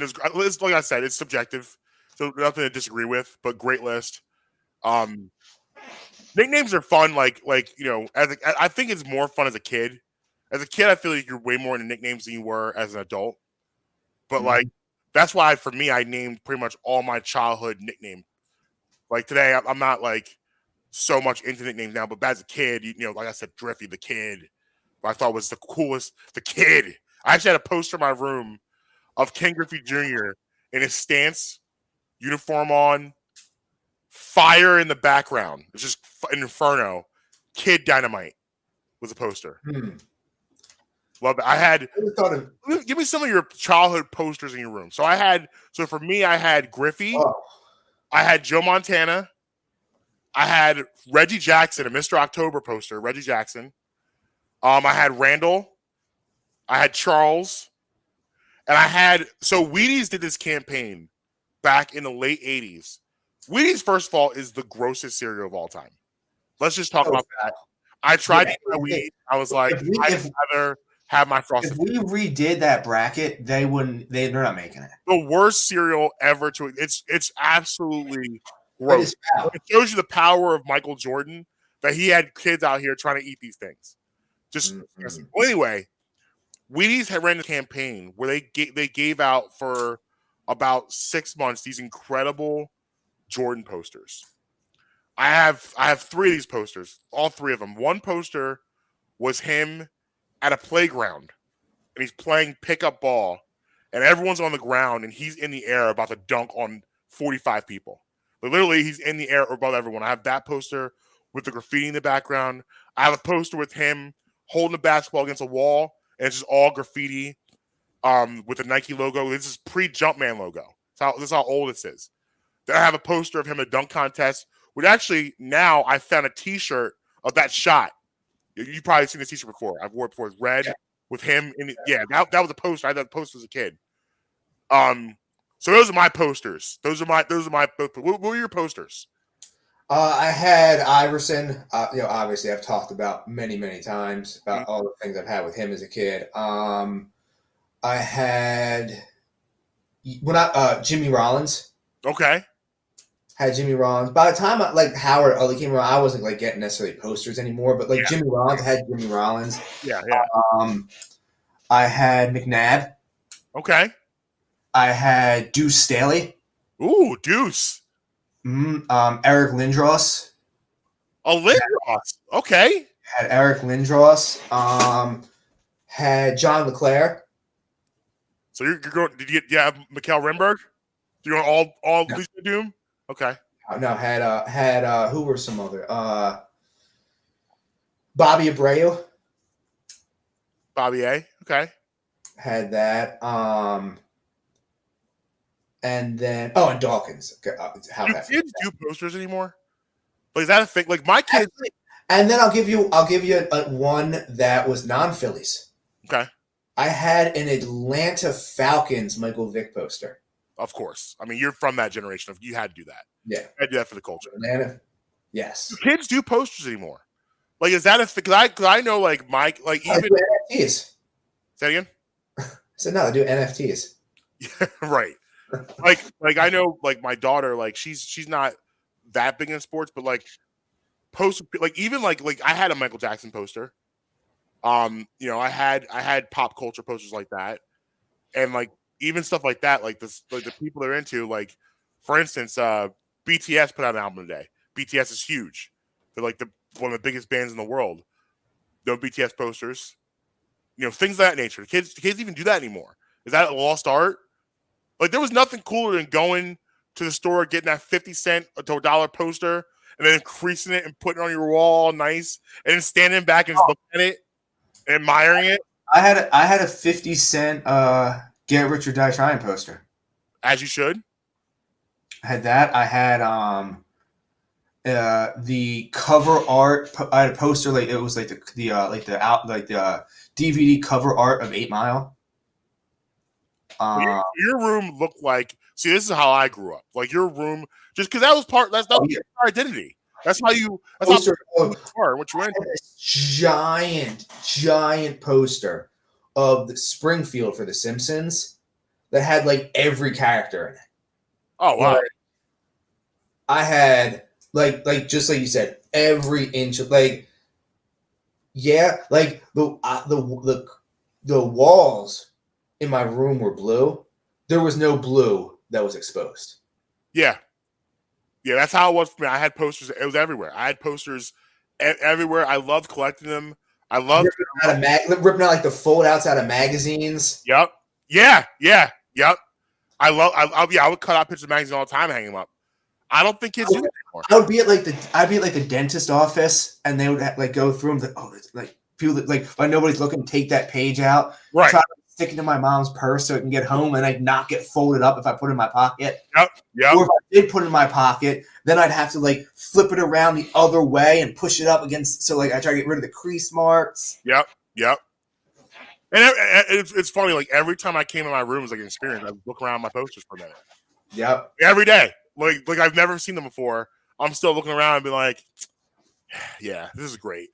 it's like I said, it's subjective, so nothing to disagree with. But great list. Nicknames are fun. I think it's more fun as a kid. As a kid, I feel like you're way more into nicknames than you were as an adult. But that's why for me, I named pretty much all my childhood nicknames. Like today, I'm not so much into nicknames now, but as a kid, like I said, Driffy, the Kid, I thought was the coolest. The Kid. I actually had a poster in my room of Ken Griffey Jr. in his stance, uniform on, fire in the background. It's just an inferno. Kid Dynamite was a poster. Love it. Give me some of your childhood posters in your room. So for me, I had Griffey. Oh. I had Joe Montana. I had Reggie Jackson, a Mr. October poster, Reggie Jackson. I had Randall. I had Charles. And Wheaties did this campaign back in the late 80s. Wheaties, first of all, is the grossest cereal of all time. Let's just talk about that. I tried to buy Wheaties. I was like, I'd rather have my Frosted. If we redid that bracket, they're not making it. The worst cereal ever it's absolutely gross. It shows you the power of Michael Jordan that he had kids out here trying to eat these things. Well, anyway, Wheaties had ran a campaign where they gave out for about 6 months these incredible Jordan posters. I have 3 of these posters, all 3 of them. One poster was him at a playground, and he's playing pickup ball, and everyone's on the ground, and he's in the air about to dunk on 45 people. But literally, he's in the air above everyone. I have that poster with the graffiti in the background. I have a poster with him holding the basketball against a wall, and it's just all graffiti with the Nike logo. This is pre-Jumpman logo. This is how old this is. Then I have a poster of him at a dunk contest, which actually now I found a T-shirt of that shot. You've probably seen this T-shirt before. I've worn it before. It's red with him in it. Yeah, that was a poster. I had that poster as a kid. So those are my posters. Those are my. What were your posters? I had Iverson. Obviously, I've talked about many times about all the things I've had with him as a kid. I had Jimmy Rollins. Okay. Had Jimmy Rollins. By the time Howard Utley came around, I wasn't getting necessarily posters anymore. But Jimmy Rollins, I had Jimmy Rollins. Yeah. I had McNabb. Okay. I had Deuce Staley. Ooh, Deuce. Eric Lindros. Oh, Lindros. Okay. Had Eric Lindros. Had John LeClaire. So you're going? Did you have Mikael Renberg? You're going all No. Legion of Doom? Okay. No, had who were some other Bobby Abreu. Bobby A. Okay. Had that. And then and Dawkins. How Do that kids do posters anymore? Like, is that a thing? Like my kids. And then I'll give you one that was non-Phillies. Okay. I had an Atlanta Falcons Michael Vick poster. Of course. I mean, you're from that generation. Of you had to do that. Yeah. You had to do that for the culture. Atlanta. Yes. Do kids do posters anymore? Like, is that a thing? Because I know, like, Mike, like, even. NFTs. Say again? I said, no, they do NFTs. Right. Like I know, like, my daughter, like, she's not that big in sports, but, like, poster, like, even like I had a Michael Jackson poster. You know, I had pop culture posters like that, and like even stuff like that, like this, like the people they're into, like for instance, BTS put out an album today. BTS is huge. They're like one of the biggest bands in the world. No BTS posters, you know, things of that nature. Kids even do that anymore. Is that a lost art? Like there was nothing cooler than going to the store, getting that 50-cent to $1 poster, and then creasing it and putting it on your wall all nice, and then standing back and just looking at it and admiring it. I had a 50-cent Get Rich or Die Trying poster. As you should. I had that. I had the cover art. I had a poster like it was like the DVD cover art of 8 Mile. Your room looked like. See, this is how I grew up. Like your room, just because that was part. That's not your identity. That's how you. That's poster, how you are. What you went. Giant poster of the Springfield for The Simpsons that had like every character in it. Oh wow! Like, I had like just like you said, every inch of like, yeah, like the walls in my room were blue. There was no blue that was exposed. Yeah, that's how it was for me. I had posters. It was everywhere. I had posters everywhere. I loved collecting them. I loved ripping out like the fold outs out of magazines. Yep. Yeah. Yep. I would cut out pictures of magazines all the time and hang them up. I don't think kids do that anymore. I'd be at the dentist office, and they would like go through them. Like people that like when nobody's looking, take that page out, right? Try to stick it in my mom's purse so it can get home and like not get folded up if I put it in my pocket. Yep. Or if I did put it in my pocket, then I'd have to like flip it around the other way and push it up against. So like I try to get rid of the crease marks. Yep. And it's funny. Like every time I came in my room, it was like an experience. I would look around my posters for a minute. Yep. Every day. Like I've never seen them before. I'm still looking around and be like, yeah, this is great.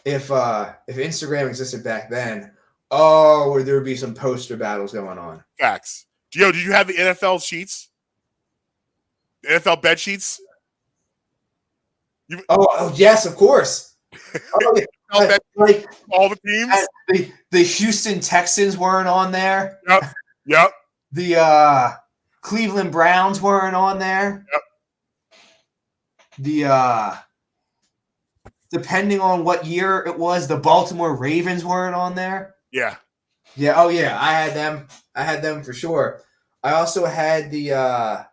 If Instagram existed back then, would there be some poster battles going on? Facts. Did you have the NFL sheets? The NFL bed sheets? Oh yes, of course. Like all the teams. The Houston Texans weren't on there. Yep. The Cleveland Browns weren't on there. Yep. The depending on what year it was, the Baltimore Ravens weren't on there. Yeah. Yeah. Oh yeah, I had them. I had them for sure. I also had the.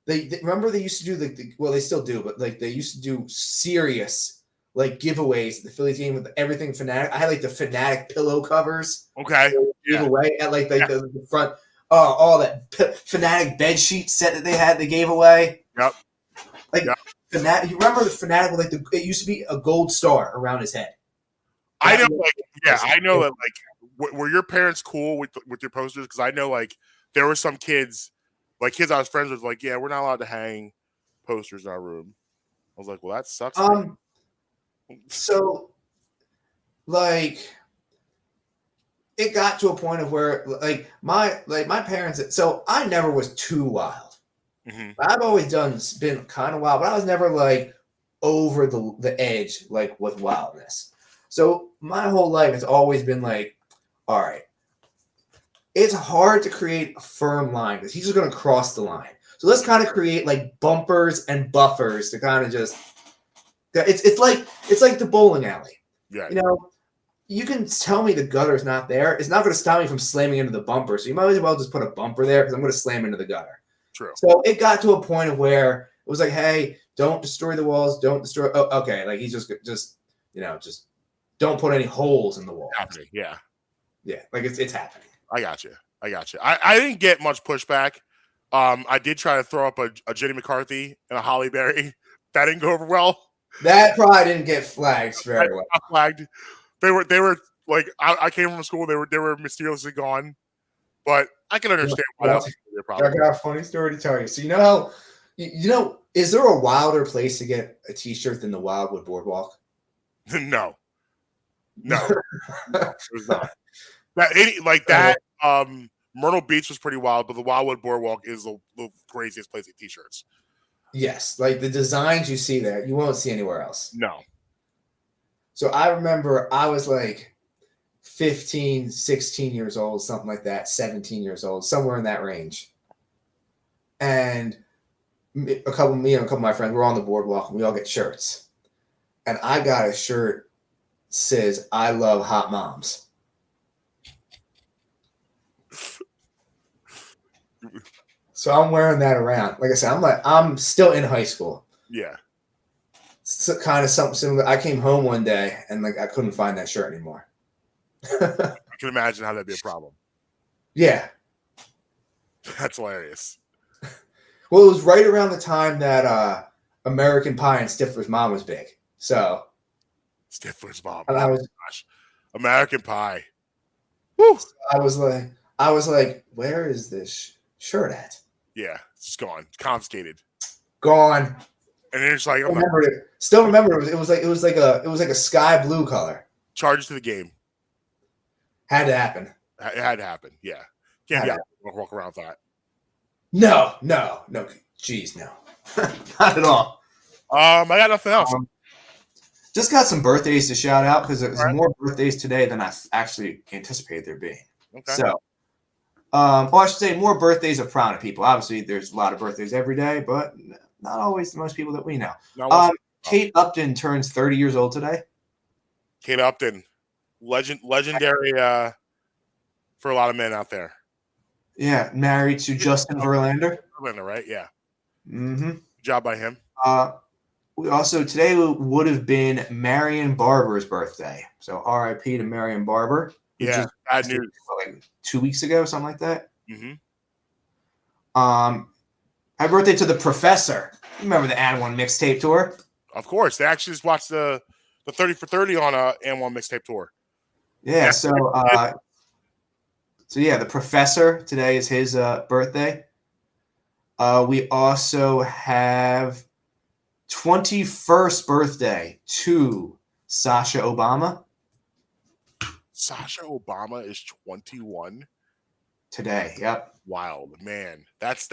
They remember they used to do well, they still do, but like they used to do serious like giveaways at the Phillies game with everything Fanatic. I had like the Fanatic pillow covers. Okay. Giveaway at like the front. All that Fanatic bed sheet set that they gave away. Yep. Fanatic. You remember the Fanatic with like it used to be a gold star around his head. I know, I know that. Like, were your parents cool with your posters? Because I know, like, there were some kids, like kids I was friends with, like, yeah, we're not allowed to hang posters in our room. I was like, well, that sucks. So, like, it got to a point of where, like, my parents. So I never was too wild. Mm-hmm. I've always been kind of wild, but I was never like over the edge, like with wildness. So my whole life has always been like, all right, it's hard to create a firm line because he's just going to cross the line. So let's kind of create like bumpers and buffers to kind of just. It's like the bowling alley. Yeah. You know, you can tell me the gutter's not there. It's not going to stop me from slamming into the bumper. So you might as well just put a bumper there because I'm going to slam into the gutter. True. So it got to a point of where it was like, hey, don't destroy the walls. Don't destroy. Oh, okay. Like he's just don't put any holes in the walls. Happening. Yeah. Yeah. Like it's happening. I got you. I didn't get much pushback. I did try to throw up a Jenny McCarthy and a Holly Berry. That didn't go over well. That probably didn't get flagged very well. Flagged. They were like I came from school. They were mysteriously gone. But I can understand why that was their problem. I got a funny story to tell you. So you know how is there a wilder place to get a T-shirt than the Wildwood Boardwalk? No, there's not. That Myrtle Beach was pretty wild, but the Wildwood Boardwalk is the craziest place to get T-shirts. Yes, like the designs you see there, you won't see anywhere else. No. So I remember I was like 15, 16 years old, something like that, 17 years old, somewhere in that range. And a couple of my friends were on the boardwalk and we all get shirts. And I got a shirt that says, I love hot moms. So I'm wearing that around. Like I said, I'm still in high school. Yeah. So kind of something similar. I came home one day and like I couldn't find that shirt anymore. I can imagine how that'd be a problem. Yeah. That's hilarious. Well, it was right around the time that American Pie and Stifler's Mom was big. So Stifler's Mom. And gosh. American Pie. Woo! I was like, where is this shirt at? Yeah, it's just gone. Confiscated. Gone. And then it's like Still remember it. It was like a sky blue color. Charges to the game. Had to happen. It had to happen. Yeah. Can't walk around with that. No. Jeez, no. Not at all. I got nothing else. Just got some birthdays to shout out because there's more birthdays today than I actually anticipated there being. Okay. So, I should say more birthdays of prominent people. Obviously, there's a lot of birthdays every day, but not always the most people that we know. Kate Upton turns 30 years old today. Kate Upton, legendary for a lot of men out there. Yeah, married to Justin Verlander. Verlander, right? Yeah. Mm-hmm. Good job by him. We also today would have been Marion Barber's birthday. So R.I.P. to Marion Barber. Yeah, bad news. Like 2 weeks ago, something like that. Mm-hmm. Happy birthday to the Professor. Remember the And One mixtape tour? Of course, they actually just watched the 30 for 30 on a And One mixtape tour. Yeah. So yeah, the Professor today is his birthday. We also have 21st birthday to Sasha Obama. Sasha Obama is 21 today. Yep. Wild, man. It's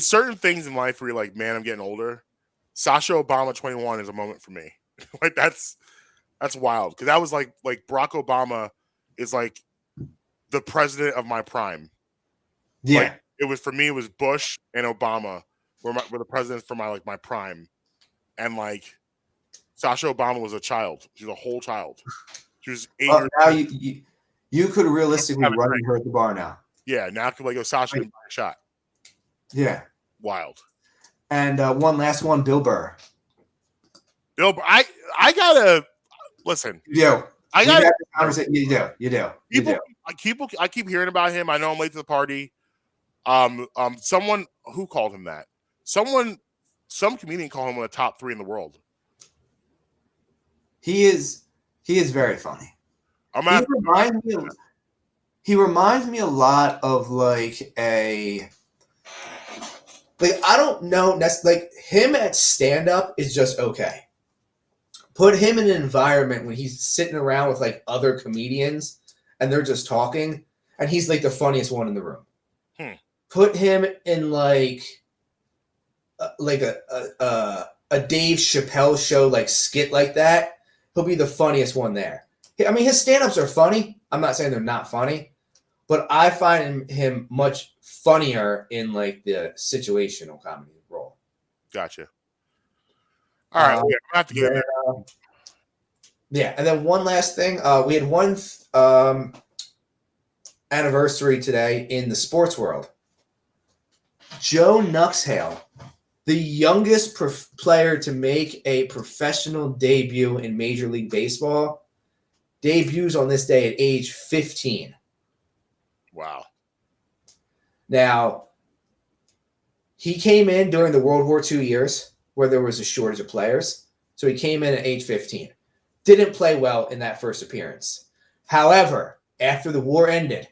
certain things in life where you're like, man, I'm getting older. Sasha Obama 21 is a moment for me. Like that's wild because that was like Barack Obama is like the president of my prime. Yeah. Like, it was for me. It was Bush and Obama were the presidents for my prime, and like Sasha Obama was a child. She was a whole child. She was 8 years now you could realistically run into her at the bar now. Yeah, now I could like go Sasha and buy a shot. Yeah, wild. And one last one, Bill Burr. Bill Burr, I gotta listen. You do. I keep hearing about him. I know I'm late to the party. Someone who called him that. Some comedian called him one of the top 3 in the world. He is very funny. He reminds me a lot of I don't know. That's like him at stand up is just okay. Put him in an environment when he's sitting around with like other comedians and they're just talking and he's like the funniest one in the room. Put him in like a Dave Chappelle show like skit like that. He'll be the funniest one there. I mean, his stand-ups are funny. I'm not saying they're not funny, but I find him much funnier in like the situational comedy role. Gotcha. All right, I'm gonna have to get Yeah, and then one last thing. We had one anniversary today in the sports world. Joe Nuxhale, the youngest player to make a professional debut in Major League Baseball, debuts on this day at age 15. Wow. Now, he came in during the World War II years where there was a shortage of players. So he came in at age 15. Didn't play well in that first appearance. However, after the war ended,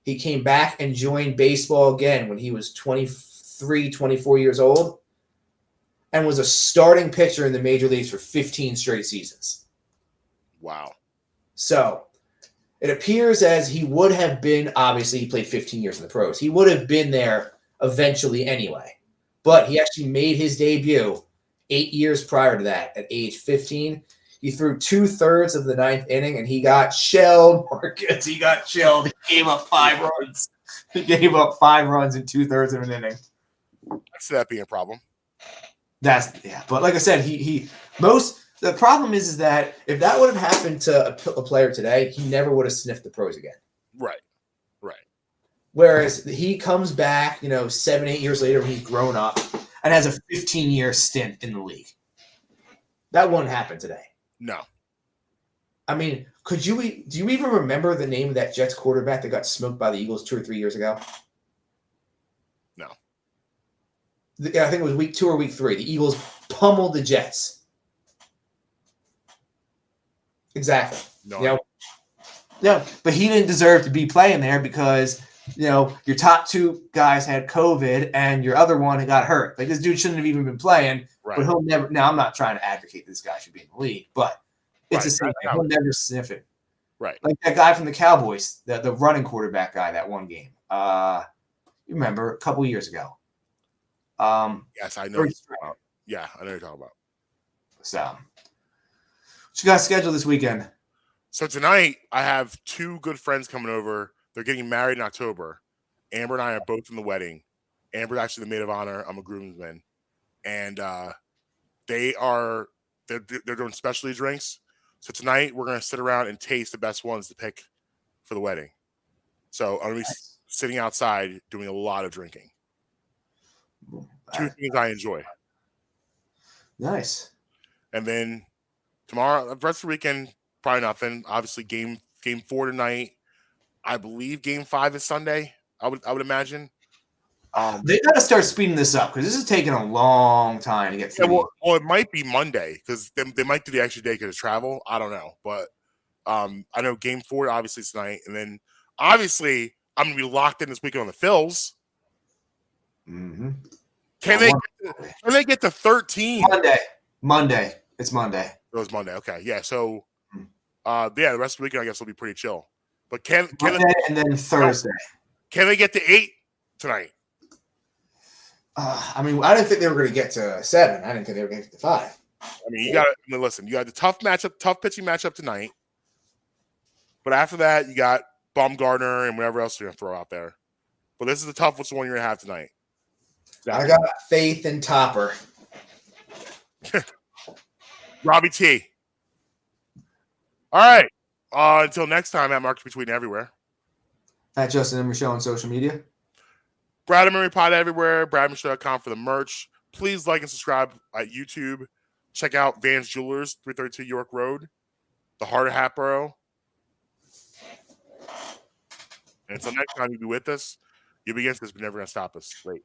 he came back and joined baseball again when he was 23, 24 years old and was a starting pitcher in the major leagues for 15 straight seasons. Wow. So it appears as he would have been, obviously he played 15 years in the pros. He would have been there eventually anyway. But he actually made his debut 8 years prior to that at age 15. He threw 2/3 of the ninth inning, and he got shelled. Marcus, he got shelled. He gave up 5 runs. He gave up 5 runs in 2/3 of an inning. I see that being a problem. But like I said, the problem is that if that would have happened to a player today, he never would have sniffed the pros again. Right. Whereas he comes back, 7, 8 years later when he's grown up and has a 15-year stint in the league. That won't happen today. No. I mean, do you even remember the name of that Jets quarterback that got smoked by the Eagles 2 or 3 years ago? No. I think it was week 2 or week 3. The Eagles pummeled the Jets. Exactly. No. No, but he didn't deserve to be playing there because, your top 2 guys had COVID and your other one got hurt. Like, this dude shouldn't have even been playing. Right. But he'll never. Now, I'm not trying to advocate this guy should be in the league, but it's the same thing. He'll never sniff it. Right. Like that guy from the Cowboys, the running quarterback guy that one game. You remember a couple years ago. Yes, I know. Yeah, I know you're talking about. So, what you got scheduled this weekend? So tonight, I have 2 good friends coming over. They're getting married in October. Amber and I are both in the wedding. Amber's actually the maid of honor. I'm a groomsman. And they're doing specialty drinks. So tonight, we're going to sit around and taste the best ones to pick for the wedding. So I'm going to be sitting outside doing a lot of drinking. 2 things I enjoy. Nice. And then tomorrow, the rest of the weekend, probably nothing. Obviously, game 4 tonight. I believe game 5 is Sunday. I would imagine. They got to start speeding this up because this is taking a long time to get through. Yeah, well, it might be Monday because they might do the extra day because of travel. I don't know, but I know game 4 obviously is tonight, and then obviously I'm gonna be locked in this weekend on the Phils. Mm-hmm. Can they get to 13? Monday. It's Monday. It was Monday. Okay, yeah. So, the rest of the weekend I guess will be pretty chill. But can Monday and then Thursday? Can they get to 8 tonight? I didn't think they were going to get to 7. I didn't think they were going to get to 5. I mean, you got to listen. You got the tough pitching matchup tonight. But after that, you got Bumgarner and whatever else you're going to throw out there. But this is the toughest one you're going to have tonight. I got faith in Topper. Robbie T. All right. Until next time, at Marques Between everywhere. At Justin and Michelle on social media. Brad and Murray Pod everywhere. BradMichelle.com for the merch. Please like and subscribe at YouTube. Check out Vans Jewelers, 332 York Road, the heart of Hatboro. And until next time, you'll be with us. You'll be against us, but never going to stop us. Wait.